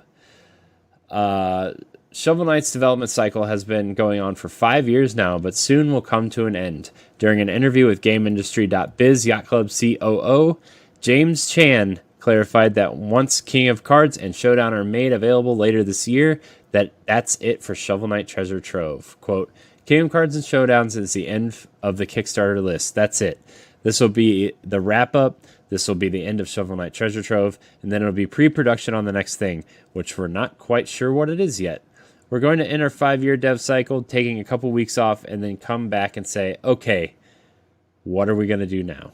Shovel Knight's development cycle has been going on for 5 years now, but soon will come to an end. During an interview with GameIndustry.biz, Yacht Club COO James Chan clarified that once King of Cards and Showdown are made available later this year, that's it for Shovel Knight Treasure Trove. Quote, King of Cards and Showdowns is the end of the Kickstarter list. That's it. This will be the wrap-up. This will be the end of Shovel Knight Treasure Trove, and then it'll be pre-production on the next thing, which we're not quite sure what it is yet. We're going to end our 5-year dev cycle, taking a couple weeks off, and then come back and say, okay, what are we going to do now?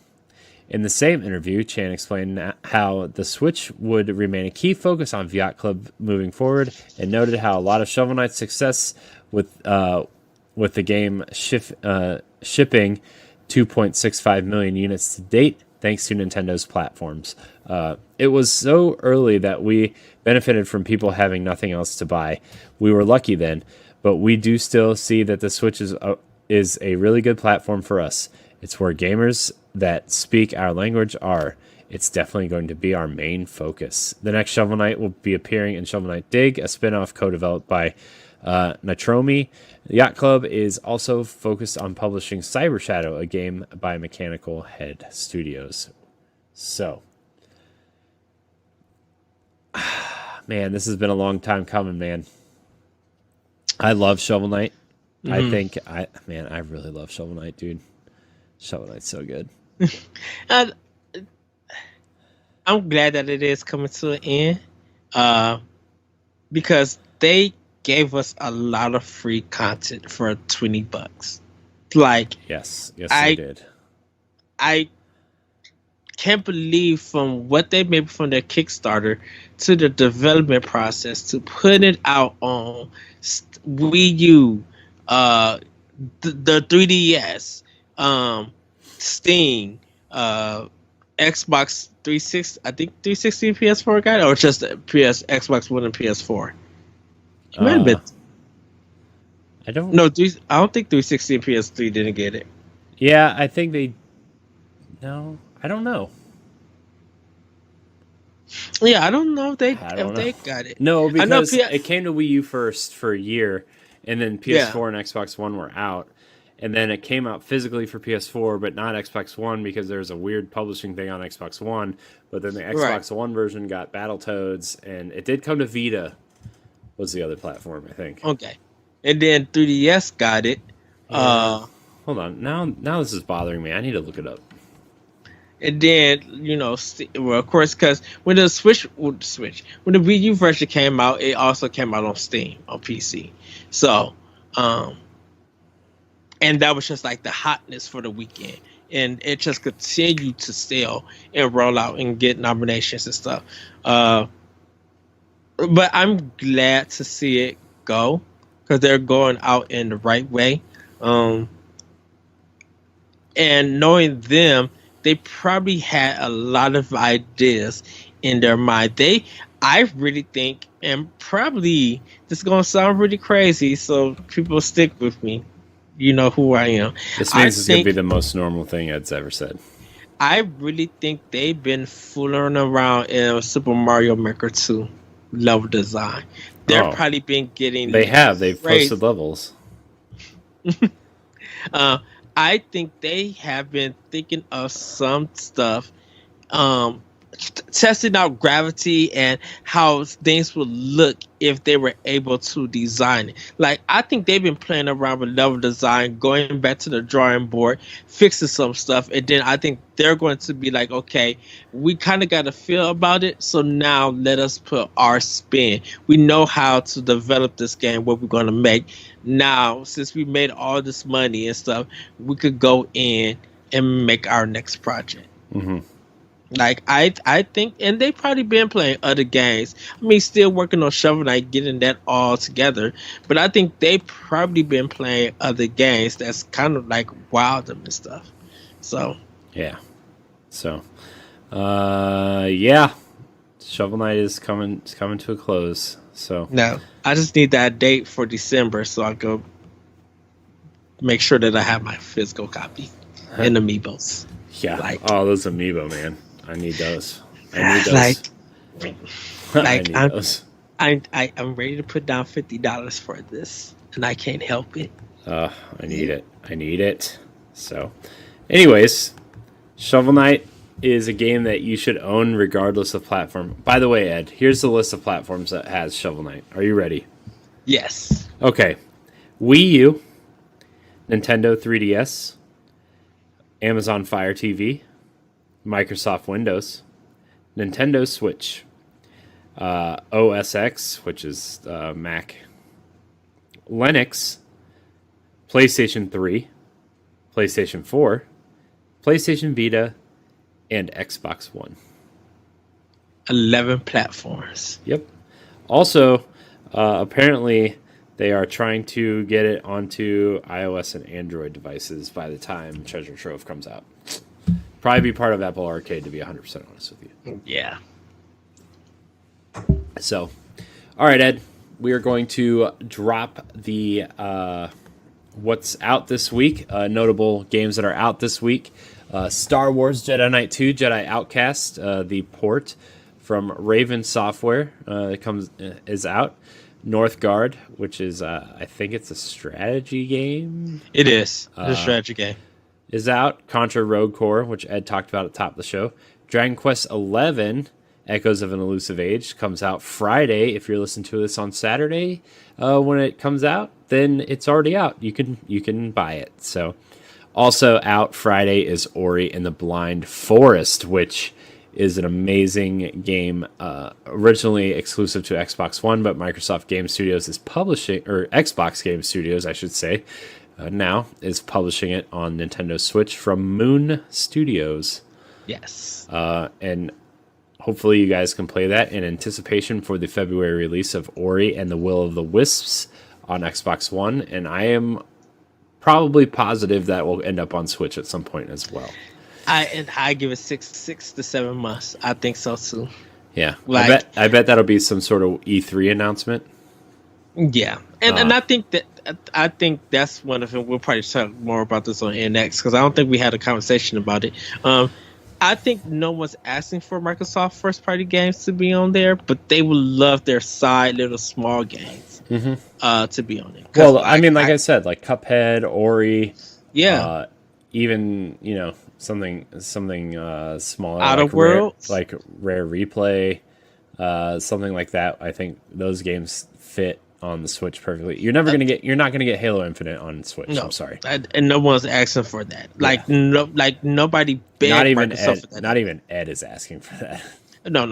In the same interview, Chan explained how the Switch would remain a key focus on Yacht Club moving forward, and noted how a lot of Shovel Knight's success with the game shipping 2.65 million units to date, thanks to Nintendo's platforms. It was so early that we benefited from people having nothing else to buy. We were lucky then, but we do still see that the Switch is a really good platform for us. It's where gamers that speak our language are. It's definitely going to be our main focus. The next Shovel Knight will be appearing in Shovel Knight Dig, a spin-off co-developed by Natromi. Yacht Club is also focused on publishing Cyber Shadow, a game by Mechanical Head Studios. So, man, this has been a long time coming, man. I love Shovel Knight. Mm-hmm. I really love Shovel Knight, dude. Shovel Knight's so good. I'm glad that it is coming to an end, because they gave us a lot of free content for $20. Like, yes, they did. I can't believe from what they made from their Kickstarter to the development process to put it out on Wii U, the 3DS, Steam, Xbox 360, I think 360 and PS4 got it, or just Xbox One and PS4. It might have been. I don't think 360 and PS3 didn't get it. Yeah, I think they. No, I don't know. Yeah, I don't know if they got it. No, because it came to Wii U first for a year, and then PS4 and Xbox One were out, and then it came out physically for PS4, but not Xbox One because there's a weird publishing thing on Xbox One. But then the Xbox One version got Battletoads, and it did come to Vita. Was the other platform, I think. Okay, and then 3DS got it. Hold on, now this is bothering me. I need to look it up. And then, of course, because when the when the Wii U version came out, it also came out on Steam, on PC. So, and that was just like the hotness for the weekend. And it just continued to sell and roll out and get nominations and stuff. but I'm glad to see it go because they're going out in the right way. Um, and knowing them, they probably had a lot of ideas in their mind. I really think, and probably this is gonna sound really crazy, so people stick with me. You know who I am. This I means it's going to be think the most normal thing Ed's ever said. I really think they've been fooling around in Super Mario Maker 2 level design. They're Oh, probably been getting they have. They've crazy. posted levels. Uh, I think they have been thinking of some stuff, um, testing out gravity and how things would look if they were able to design it. Like, I think they've been playing around with level design, going back to the drawing board, fixing some stuff, and then I think they're going to be like, okay, we kind of got a feel about it, so now let us put our spin. We know how to develop this game, what we're going to make. Now, since we made all this money and stuff, we could go in and make our next project. Mm-hmm. Like I think, and they probably been playing other games. I mean, still working on Shovel Knight, getting that all together. But I think they probably been playing other games that's kind of like wild them and stuff. So Yeah. So, yeah, Shovel Knight is coming to a close. So no, I just need that date for December so I go make sure that I have my physical copy and amiibos. yeah, Like, those amiibo, man. I need those. I need those. like I need I'm those. I'm ready to put down $50 for this, and I can't help it. I need it. I need it. So, anyways, Shovel Knight is a game that you should own regardless of platform. By the way, Ed, here's the list of platforms that has Shovel Knight. Are you ready? Yes. Okay. Wii U, Nintendo 3DS, Amazon Fire TV, Microsoft Windows, Nintendo Switch, OS X, which is Mac, Linux, PlayStation 3, PlayStation 4, PlayStation Vita, and Xbox One. 11 platforms. Yep. Also, apparently, they are trying to get it onto iOS and Android devices by the time Treasure Trove comes out. Probably be part of Apple Arcade, to be 100% honest with you. Yeah. So, all right, Ed, we are going to drop the what's out this week, notable games that are out this week. Star Wars Jedi Knight 2, Jedi Outcast, the port from Raven Software is out. Northgard, which is, I think it's a strategy game. It is. It's a strategy game. Is out. Contra Rogue Corps, which Ed talked about at the top of the show. Dragon Quest 11, Echoes of an Elusive Age, comes out Friday. If you're listening to this on Saturday, when it comes out, then it's already out. You can buy it. So, also out Friday is Ori and the Blind Forest, which is an amazing game, originally exclusive to Xbox One, but Microsoft Game Studios is publishing, or Xbox Game Studios, I should say, now is publishing it on Nintendo Switch from Moon Studios. Yes. And hopefully you guys can play that in anticipation for the February release of Ori and the Will of the Wisps on Xbox One, and I am probably positive that will end up on Switch at some point as well. I give it 6 to 7 months. I think so too. Yeah, Like, I bet that'll be some sort of E3 announcement. Yeah, and I think that's one of them. We'll probably talk more about this on NX because I don't think we had a conversation about it. I think no one's asking for Microsoft first party games to be on there, but they would love their side little small games to be on there. Well, I mean, like I said, like Cuphead, Ori, yeah, even something smaller, Outer like Worlds, like Rare Replay, something like that. I think those games fit on the Switch perfectly. You're not gonna get Halo Infinite on Switch. No, I'm sorry, and no one's asking for that. Like nobody begged not even Microsoft Ed, for that. not even Ed is asking for that. No.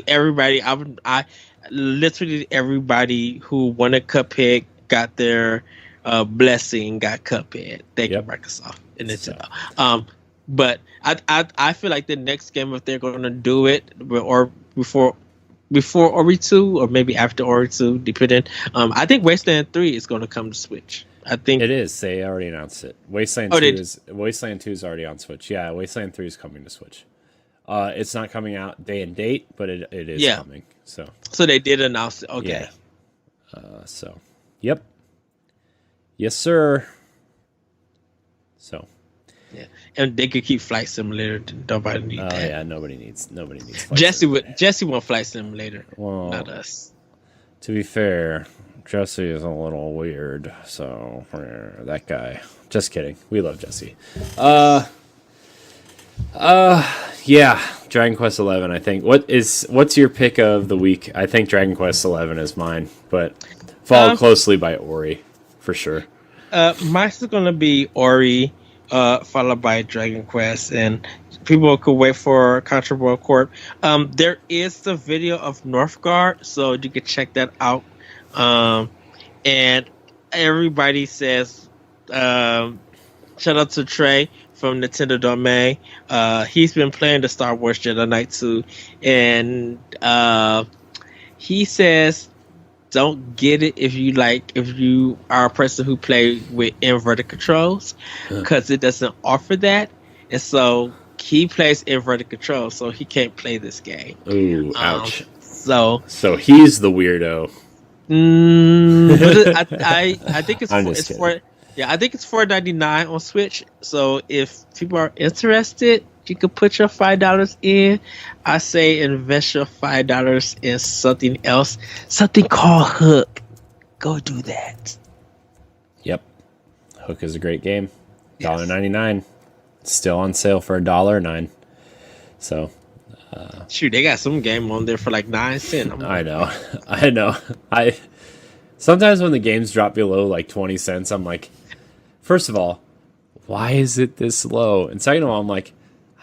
Everybody. I literally everybody who wanted Cuphead got their blessing. Got Cuphead. Thank you, Microsoft and Nintendo. So. But I feel like the next game, if they're going to do it, or before before Ori 2 or maybe after Ori 2, depending. I think Wasteland 3 is going to come to Switch. I think it is. They already announced it. Wasteland 2 is already on Switch. Yeah, Wasteland 3 is coming to Switch. It's not coming out day and date, but it is coming. So they did announce it. Okay. Yeah. Yep. Yes, sir. So. Yeah, and they could keep Flight Simulator. Nobody needs that. Yeah, nobody needs. Jesse want Flight Simulator. Well, not us. To be fair, Jesse is a little weird. So that guy. Just kidding. We love Jesse. Yeah, Dragon Quest 11. I think. What's your pick of the week? I think Dragon Quest 11 is mine, but followed closely by Ori, for sure. Mine's gonna be Ori, followed by Dragon Quest, and people could wait for Contra Rogue Corps. There is the video of Northgard, so you can check that out. And everybody says, shout out to Trey from Nintendo Domain. He's been playing the Star Wars Jedi Knight 2, and he says, don't get it if you are a person who play with inverted controls, because it doesn't offer that, and so he plays inverted controls, so he can't play this game. Ooh, ouch. So he's the weirdo. But I think it's I think it's $4.99 on Switch. So if people are interested, you could put your $5 in. I say invest your $5 in something else, something called Hook. Go do that. Yep, Hook is a great game. $1.99, still on sale for $1.09. So, shoot, they got some game on there for like 9 cents. I know. I sometimes when the games drop below like 20 cents, I'm like, first of all, why is it this low? And second of all, I'm like,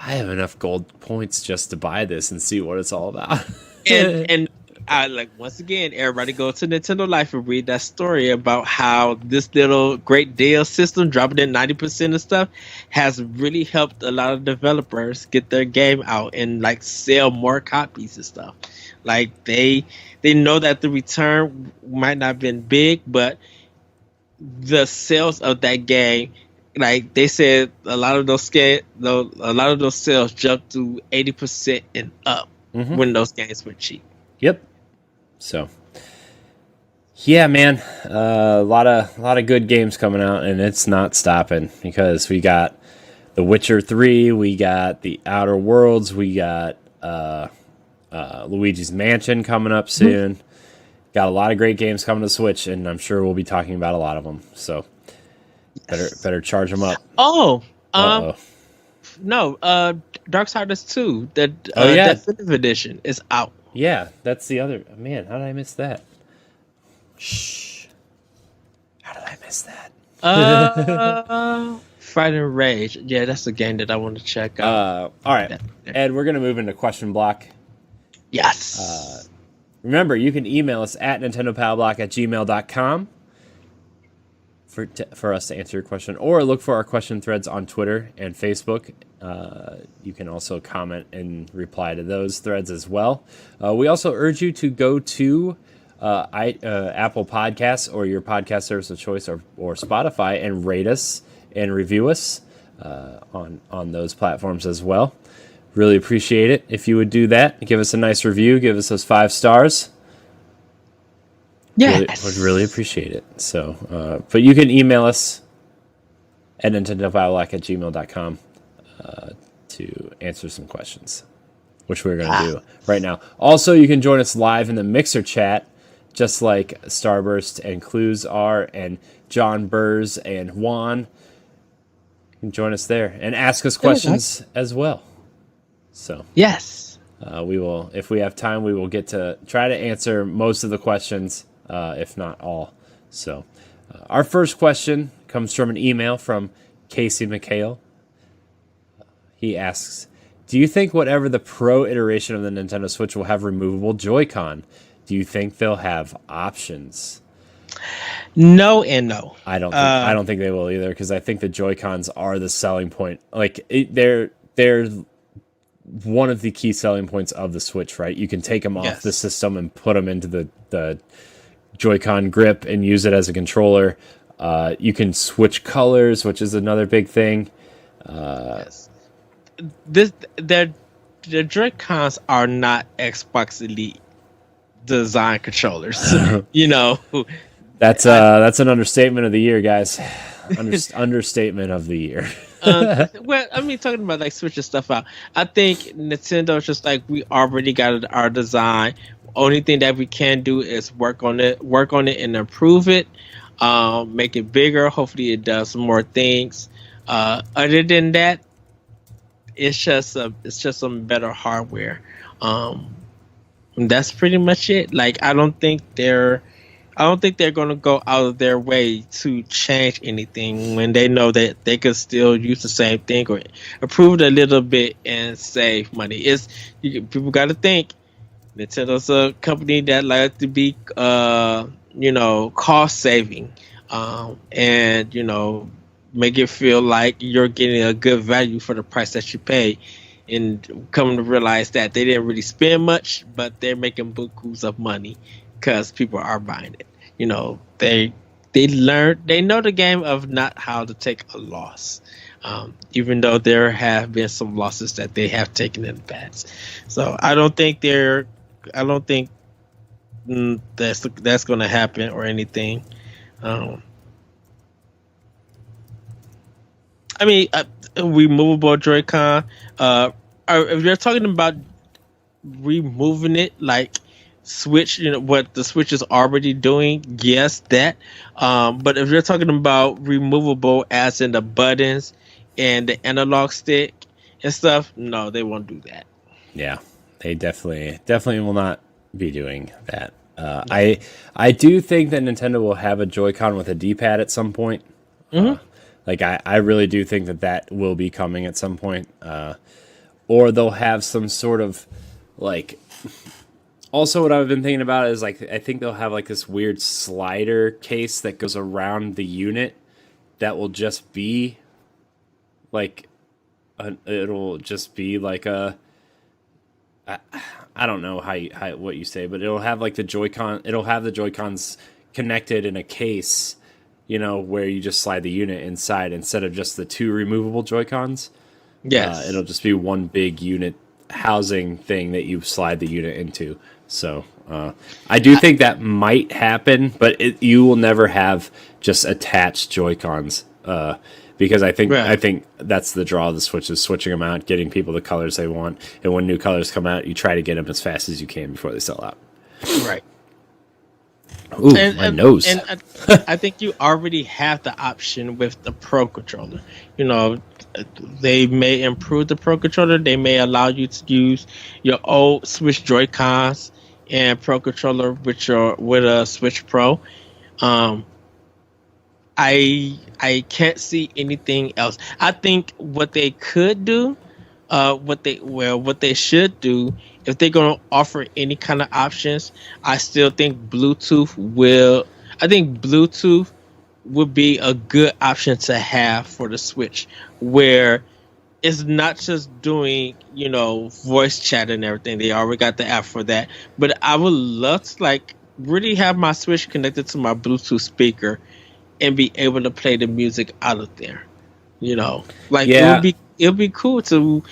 I have enough gold points just to buy this and see what it's all about. and I like, once again, everybody go to Nintendo Life and read that story about how this little great deal system, dropping in 90% of stuff, has really helped a lot of developers get their game out and like sell more copies and stuff. Like they know that the return might not have been big, but the sales of that game, like they said, a lot of those sales jumped to 80% and up when those games were cheap. Yep. So, yeah, man, a lot of good games coming out, and it's not stopping because we got The Witcher 3, we got The Outer Worlds, we got Luigi's Mansion coming up soon. Got a lot of great games coming to Switch, and I'm sure we'll be talking about a lot of them. So, better charge them up. No, Darksiders 2, the Definitive Edition is out. Yeah, that's the other. Man, how did I miss that? Shh. How did I miss that? Fight and Rage. Yeah, that's the game that I want to check out. All right, Ed, we're going to move into question block. Yes. Remember, you can email us at nintendopalblock@gmail.com for us to answer your question, or look for our question threads on Twitter and Facebook. You can also comment and reply to those threads as well. We also urge you to go to Apple Podcasts or your podcast service of choice, or Spotify, and rate us and review us on those platforms as well. Really appreciate it if you would do that. Give us a nice review. Give us those 5 stars. Yes. Would really appreciate it. So, but you can email us at nintendopalblock@gmail.com to answer some questions, which we're going to do right now. Also, you can join us live in the Mixer chat, just like Starburst and Clues are, and John Burrs and Juan. You can join us there and ask us questions as well. So yes, we will, if we have time, we will get to try to answer most of the questions, if not all. So our first question comes from an email from Casey McHale. He asks, do you think whatever the Pro iteration of the Nintendo Switch will have removable Joy-Con? Do you think they'll have options? No and no. I don't think they will either, because I think the Joy-Cons are the selling point. Like they're one of the key selling points of the Switch, right? You can take them off the system and put them into the Joy-Con grip and use it as a controller. You can switch colors, which is another big thing. Yes. The Joy-Cons are not Xbox Elite design controllers. You know, that's an understatement of the year, guys. Understatement of the year. well, I mean, talking about like switching stuff out, I think Nintendo's just like, we already got our design. Only thing that we can do is work on it, and improve it, make it bigger. Hopefully, it does some more things. Other than that, it's just some better hardware. And that's pretty much it. Like, I don't think they're going to go out of their way to change anything when they know that they could still use the same thing or improve it a little bit and save money. People got to think Nintendo's a company that likes to be, cost saving, and make it feel like you're getting a good value for the price that you pay. And come to realize that they didn't really spend much, but they're making bukus of money because people are buying it. They know the game of not how to take a loss, even though there have been some losses that they have taken in the past. So I don't think that's going to happen or anything. I mean, removable Joy-Con. If you're talking about removing it, like Switch, what the Switch is already doing, yes, that. But if you're talking about removable, as in the buttons and the analog stick and stuff, no, they won't do that. Yeah, they definitely will not be doing that. I do think that Nintendo will have a Joy-Con with a D-pad at some point. Mm-hmm. I really do think that will be coming at some point. Or they'll have some sort of like. Also, what I've been thinking about is I think they'll have like this weird slider case that goes around the unit that will just be like, it'll just be like a. I don't know how what you say, but it'll have like the Joy-Con. It'll have the Joy-Cons connected in a case, where you just slide the unit inside instead of just the two removable Joy-Cons. Yes, it'll just be one big unit housing thing that you slide the unit into. So I do think that might happen, but you will never have just attached Joy-Cons because I think that's the draw of the Switch, is switching them out, getting people the colors they want, and when new colors come out, you try to get them as fast as you can before they sell out. Right. Ooh, my nose. And I think you already have the option with the Pro Controller. They may improve the Pro Controller. They may allow you to use your old Switch Joy-Cons and Pro Controller with a Switch Pro. I can't see anything else. I think what they could do, what they should do, if they're going to offer any kind of options, I still think Bluetooth would be a good option to have for the Switch, where it's not just doing, voice chat and everything. They already got the app for that. But I would love to really have my Switch connected to my Bluetooth speaker and be able to play the music out of there. It would be cool to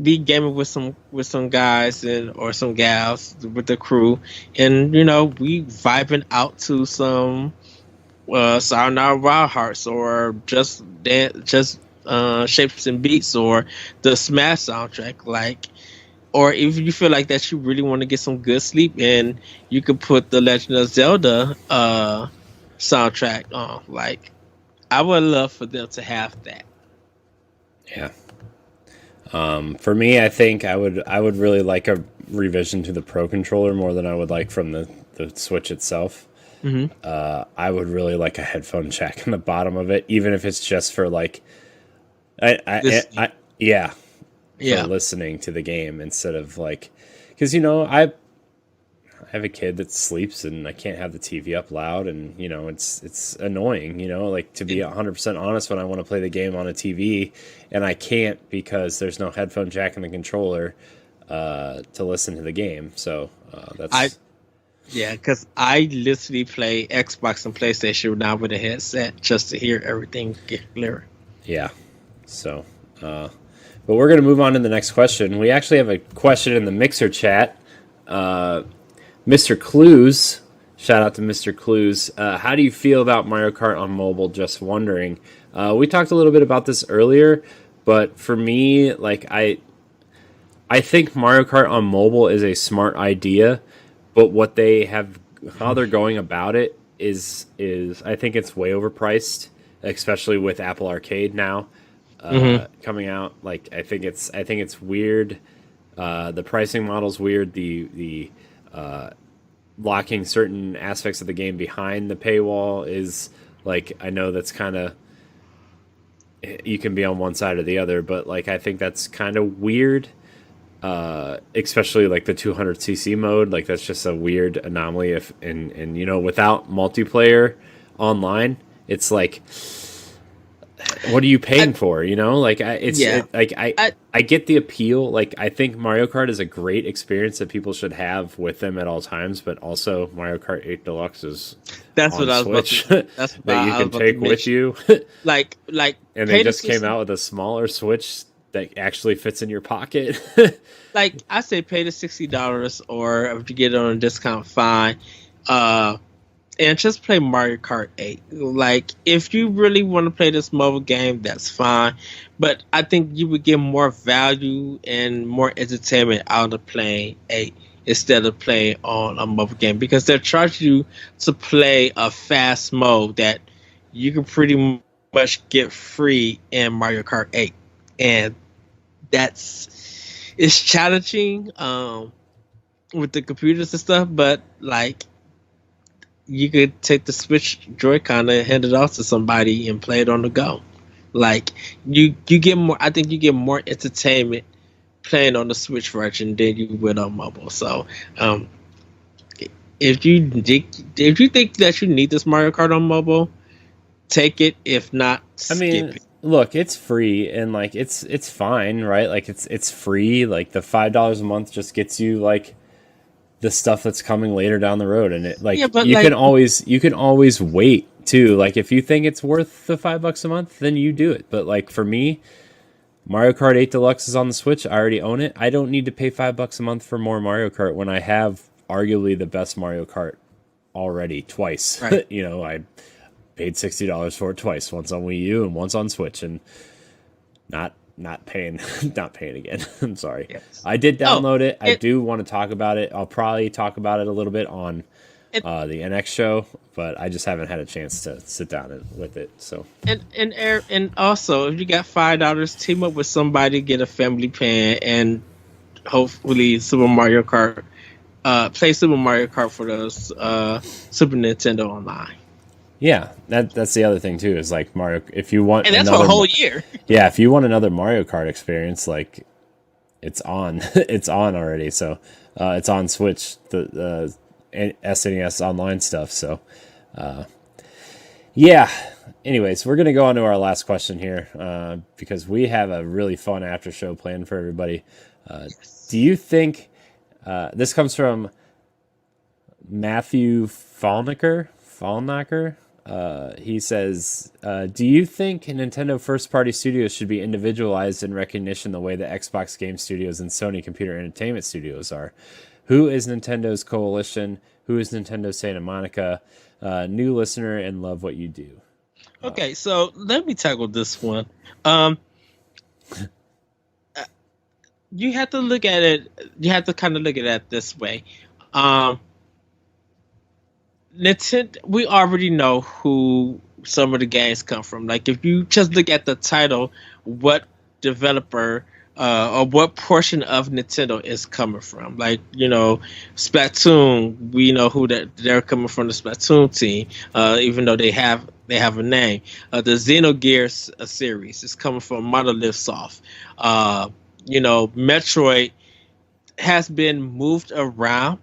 be gaming with some guys or some gals with the crew, and we vibing out to some Sayonara Wild Hearts, or just Shapes and Beats, or the Smash soundtrack, or if you feel like that you really want to get some good sleep, and you could put the Legend of Zelda soundtrack on. I would love for them to have that. Yeah. For me, I think I would really like a revision to the Pro Controller more than I would like from the Switch itself. Mm-hmm. I would really like a headphone jack in the bottom of it, even if it's just for listening to the game instead of because have a kid that sleeps and I can't have the TV up loud, and it's annoying, like, to be 100% honest, when I want to play the game on a TV and I can't because there's no headphone jack in the controller to listen to the game. So because I literally play Xbox and PlayStation now with a headset just to hear everything get clearer. Yeah. So, but we're going to move on to the next question. We actually have a question in the Mixer chat. Mr. Clues, shout out to Mr. Clues. How do you feel about Mario Kart on mobile? Just wondering. We talked a little bit about this earlier, but for me, like, I think Mario Kart on mobile is a smart idea, but what they have, how they're going about it is I think it's way overpriced, especially with Apple Arcade now coming out. Like, I think it's weird. The pricing model's weird. The locking certain aspects of the game behind the paywall is, like, I know that's kind of, you can be on one side or the other, but, like, I think that's kind of weird. Especially like the 200cc mode, like, that's just a weird anomaly. If and without multiplayer online, it's like, what are you paying for? Like, I get the appeal. Like, I think Mario Kart is a great experience that people should have with them at all times, but also Mario Kart 8 Deluxe is that's on what I was Switch about to, that's that you can take with you. like And they just came out with a smaller Switch that actually fits in your pocket. Like, I say pay the $60, or if you get it on a discount, fine. And just play Mario Kart 8. Like, if you really want to play this mobile game, that's fine. But I think you would get more value and more entertainment out of playing 8 instead of playing on a mobile game, because they're charging you to play a fast mode that you can pretty much get free in Mario Kart 8. And it's challenging with the computers and stuff, but, like, you could take the Switch Joy-Con and hand it off to somebody and play it on the go. Like, you get more. I think you get more entertainment playing on the Switch version than you would on mobile. So, if you think that you need this Mario Kart on mobile, take it. If not, skip it. Look, it's free, and, like, it's fine, right? Like, it's free. Like, the $5 a month just gets you, like, the stuff that's coming later down the road, and it, like, can always wait too. Like, if you think it's worth the $5 a month, then you do it. But, like, for me, Mario Kart 8 Deluxe is on the Switch. I already own it. I don't need to pay $5 a month for more Mario Kart when I have arguably the best Mario Kart already twice. Right. I paid $60 for it twice, once on Wii U and once on Switch, and not paying again. I'm sorry. Yes. I did download it. I do want to talk about it. I'll probably talk about it a little bit on the NX show, but I just haven't had a chance to sit down with it. So and also, if you got $5, team up with somebody, get a family plan, and hopefully Super Mario Kart. Play Super Mario Kart for the Super Nintendo Online. Yeah, that's the other thing too. Is, like, Mario. If you want, and that's for a whole year. Yeah, if you want another Mario Kart experience, like, it's on, it's on already. So it's on Switch, the SNES Online stuff. So yeah. Anyways, we're gonna go on to our last question here because we have a really fun after show planned for everybody. Do you think this comes from Matthew Fallnacker? He says, do you think Nintendo first-party studios should be individualized in recognition the way that Xbox Game Studios and Sony Computer Entertainment Studios are? Who is Nintendo's Coalition? Who is Nintendo Santa Monica? New listener and love what you do. Okay, so let me tackle this one. You have to look at it. You have to kind of look at it this way. Nintendo, we already know who some of the games come from. Like, if you just look at the title, what developer or what portion of Nintendo is coming from. Like, Splatoon, we know who they're coming from, the Splatoon team, even though they have a name. The Xenogears series is coming from Monolith Soft. Metroid has been moved around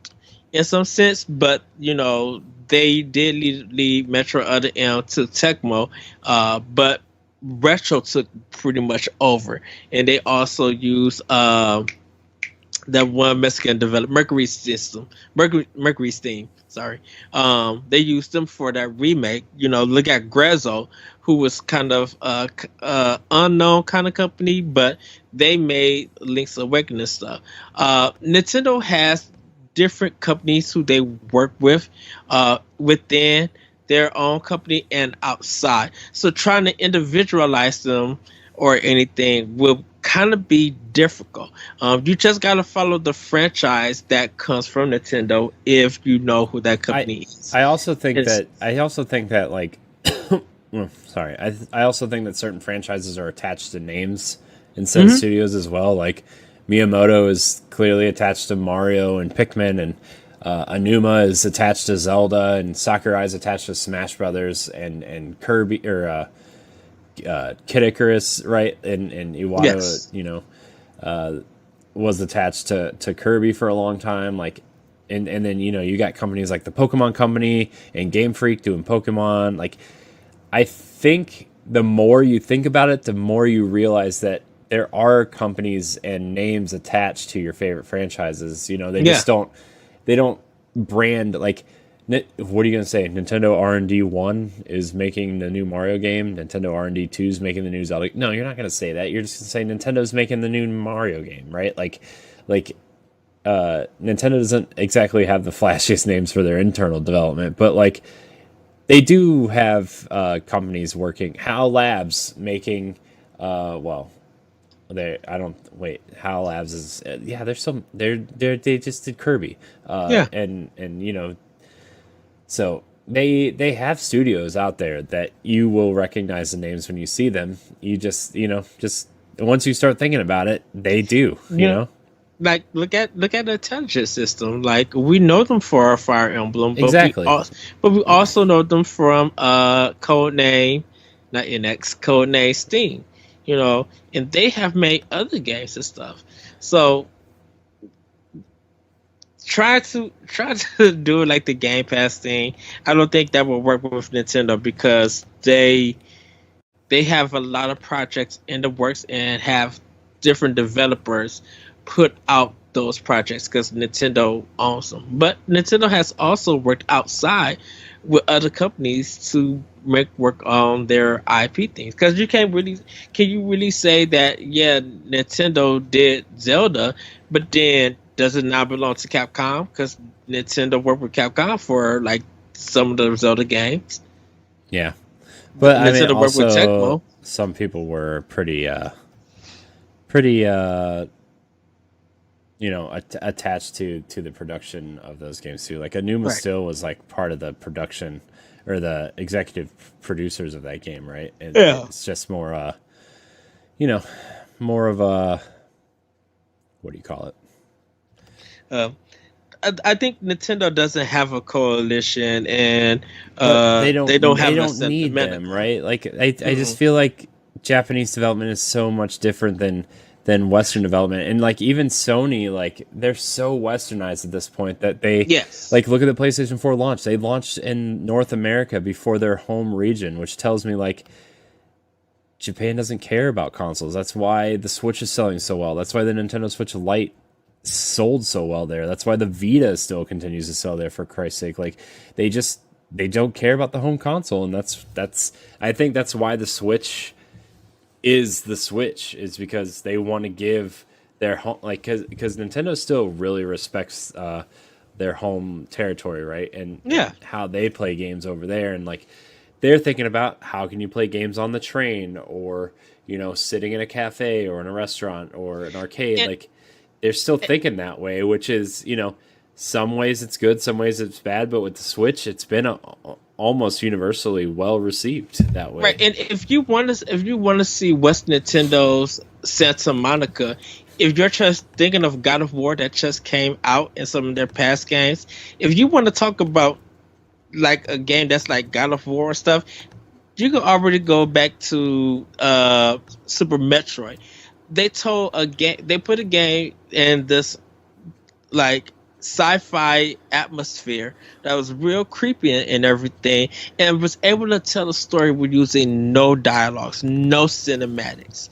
in some sense, but they did lead Metro Other M to Tecmo, but Retro took pretty much over, and they also used that one Mexican developed Mercury Steam. Sorry, they used them for that remake. Look at Grezzo, who was kind of unknown kind of company, but they made Link's Awakening stuff. Nintendo has different companies who they work with within their own company and outside. So trying to individualize them or anything will kind of be difficult. You just got to follow the franchise that comes from Nintendo if you know who that company is. I also think that like sorry. I also think that certain franchises are attached to names instead of studios as well. Like Miyamoto is clearly attached to Mario and Pikmin, and Anuma is attached to Zelda, and Sakurai is attached to Smash Brothers and Kirby or Kid Icarus, right? And Iwata, was attached to Kirby for a long time. Like, and then you got companies like the Pokemon Company and Game Freak doing Pokemon. Like, I think the more you think about it, the more you realize that there are companies and names attached to your favorite franchises. They just don't brand like. What are you gonna say? Nintendo R&D 1 is making the new Mario game. Nintendo R&D 2 is making the new Zelda. No, you're not gonna say that. You're just gonna say Nintendo's making the new Mario game, right? Like, Nintendo doesn't exactly have the flashiest names for their internal development, but like, they do have companies working. HAL Labs making, HAL Labs is they just did Kirby, and so they have studios out there that you will recognize the names when you see them. You just once you start thinking about it, they do. Like look at the intelligence system. Like we know them for our Fire Emblem, but exactly. we also know them from Codename, not NX, Codename Steam. And they have made other games and stuff. So try to do it like the Game Pass thing. I don't think that will work with Nintendo because they have a lot of projects in the works and have different developers put out those projects because Nintendo owns them. But Nintendo has also worked outside with other companies to make work on their IP things. Because can you really say that Nintendo did Zelda, but then does it now belong to Capcom? Because Nintendo worked with Capcom for like some of the Zelda games. Yeah, but Nintendo worked with Tecmo. Some people were pretty attached to the production of those games too. Like Anuma still was like part of the production or the executive producers of that game, right? It's just more, more of a, what do you call it? I think Nintendo doesn't have a coalition, and they don't need them, right? Like I just feel like Japanese development is so much different than Western development, and like even Sony, like they're so westernized at this point that they like look at the PlayStation 4 launch. They launched in North America before their home region, which tells me like Japan doesn't care about consoles. That's why the Switch is selling so well. That's why the Nintendo Switch Lite sold so well there. That's why the Vita still continues to sell there, for Christ's sake. Like they don't care about the home console, and that's I think that's why the Switch is the Switch, is because they want to give their home, like, because Nintendo still really respects their home territory, right? And how they play games over there, and like they're thinking about how can you play games on the train, or sitting in a cafe or in a restaurant or an arcade. Like they're still thinking that way, which is some ways it's good, some ways it's bad, but with the Switch it's been almost universally well received that way. Right, and if you want to see West Nintendo's Santa Monica, if you're just thinking of God of War that just came out in some of their past games, if you want to talk about like a game that's like God of War stuff, you can already go back to Super Metroid. They put a game in this like sci-fi atmosphere that was real creepy and everything, and was able to tell a story with using no dialogues, no cinematics.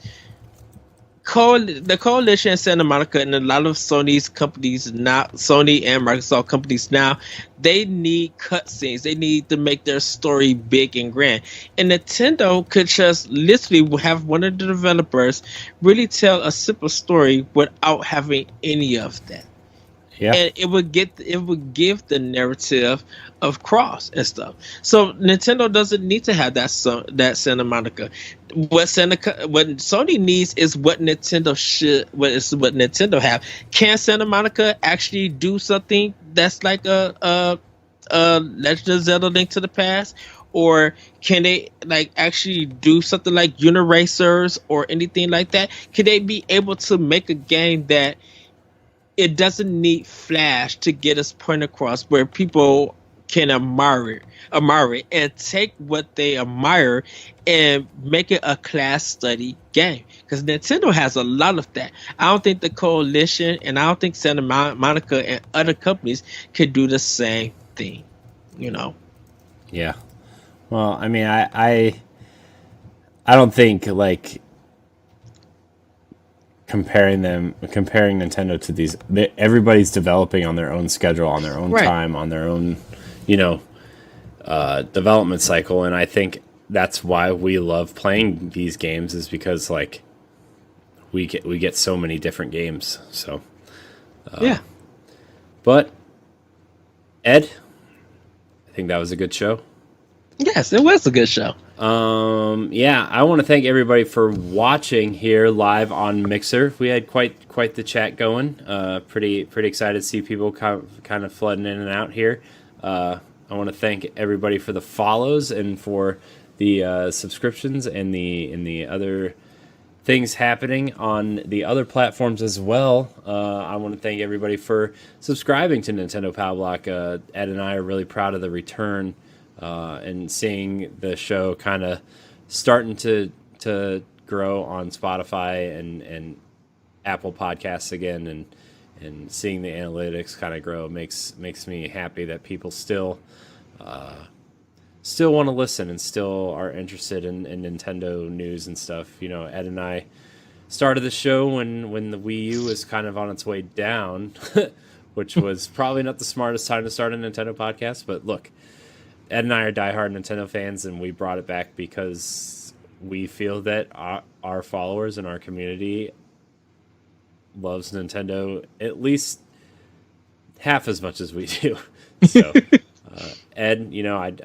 The coalition in Santa Monica and a lot of Sony's companies now, Sony and Microsoft companies now, they need cutscenes. They need to make their story big and grand. And Nintendo could just literally have one of the developers really tell a simple story without having any of that. Yeah. And it would give the narrative of Cross and stuff. So Nintendo doesn't need to have that Santa Monica. What Sony needs is what Nintendo have. Can Santa Monica actually do something that's like a Legend of Zelda: Link to the Past? Or can they like actually do something like Uniracers or anything like that? Can they be able to make a game that it doesn't need flash to get its point across, where people can admire it and take what they admire and make it a class study game? Because Nintendo has a lot of that. I don't think the coalition and I don't think Santa Monica and other companies could do the same thing. Yeah. Well, I mean, I don't think like comparing Nintendo to these, everybody's developing on their own schedule, on their own time, on their own, development cycle. And I think that's why we love playing these games, is because like we get so many different games. So, yeah. But Ed, I think that was a good show. Yes, it was a good show. Yeah, I want to thank everybody for watching here live on Mixer. We had quite the chat going. Pretty excited to see people kind of flooding in and out here. I want to thank everybody for the follows and for the subscriptions and the other things happening on the other platforms as well. I want to thank everybody for subscribing to Nintendo Power Block. Ed and I are really proud of the return. And seeing the show kind of starting to grow on Spotify and Apple Podcasts again, and seeing the analytics kind of grow makes me happy that people still want to listen and still are interested in Nintendo news and stuff. Ed and I started the show when the Wii U was kind of on its way down, which was probably not the smartest time to start a Nintendo podcast, but look, Ed and I are diehard Nintendo fans, and we brought it back because we feel that our followers and our community loves Nintendo at least half as much as we do. So, Ed,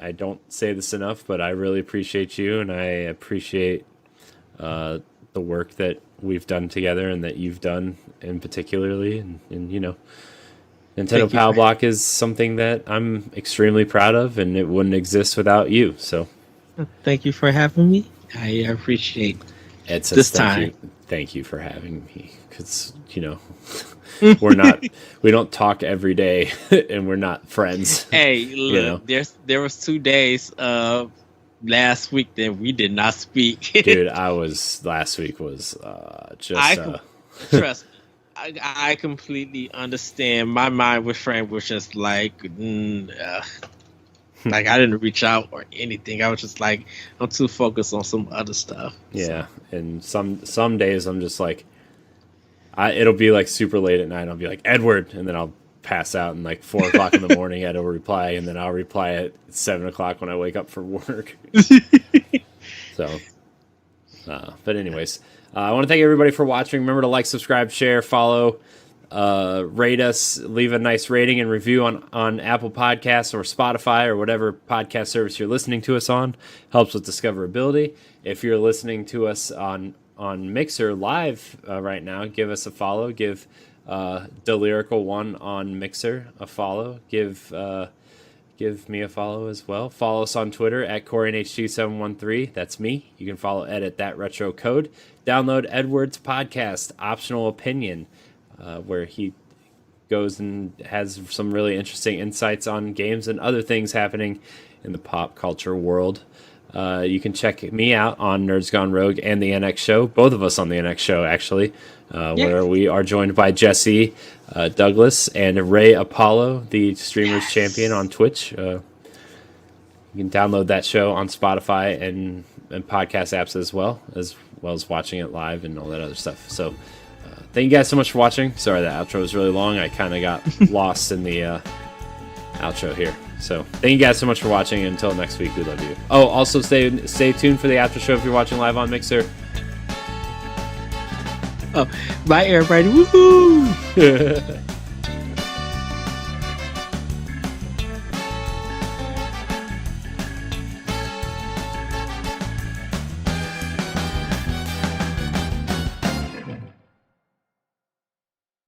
I don't say this enough, but I really appreciate you, and I appreciate the work that we've done together and that you've done in particularly, and Nintendo Power Block is something that I'm extremely proud of, and it wouldn't exist without you. So, thank you for having me. I appreciate Ed says this time. Thank you for having me, because we don't talk every day, and we're not friends. Hey, look, there was 2 days last week that we did not speak. Dude, last week was just trust me. I completely understand. My mind was framed was just like I didn't reach out or anything. I was just like, I'm too focused on some other stuff. Yeah, so. And some days I'm just like, it'll be like super late at night. I'll be like, Edward, and then I'll pass out, and like 4 o'clock in the morning Ed will reply, and then I'll reply at 7 o'clock when I wake up for work. So, but anyways. I want to thank everybody for watching. Remember to like, subscribe, share, follow, rate us, leave a nice rating and review on Apple Podcasts or Spotify or whatever podcast service you're listening to us on. Helps with discoverability. If you're listening to us on Mixer live right now, give us a follow. Give Delirical1 on Mixer a follow. Give me a follow as well. Follow us on Twitter at CoreyNH2713. That's me. You can follow Ed at That Retro Code. Download Edward's podcast, Optional Opinion, where he goes and has some really interesting insights on games and other things happening in the pop culture world. You can check me out on Nerds Gone Rogue and the NX Show, both of us on the NX Show, actually, where we are joined by Jesse, Douglas, and Ray Apollo, the Streamers Champion on Twitch. You can download that show on Spotify and podcast apps as well as watching it live and all that other stuff. So thank you guys so much for watching. Sorry that outro was really long. I kind of got lost in the outro here. So thank you guys so much for watching. Until next week, we love you. Oh, also stay tuned for the after show if you're watching live on Mixer. Oh, bye everybody. Woohoo!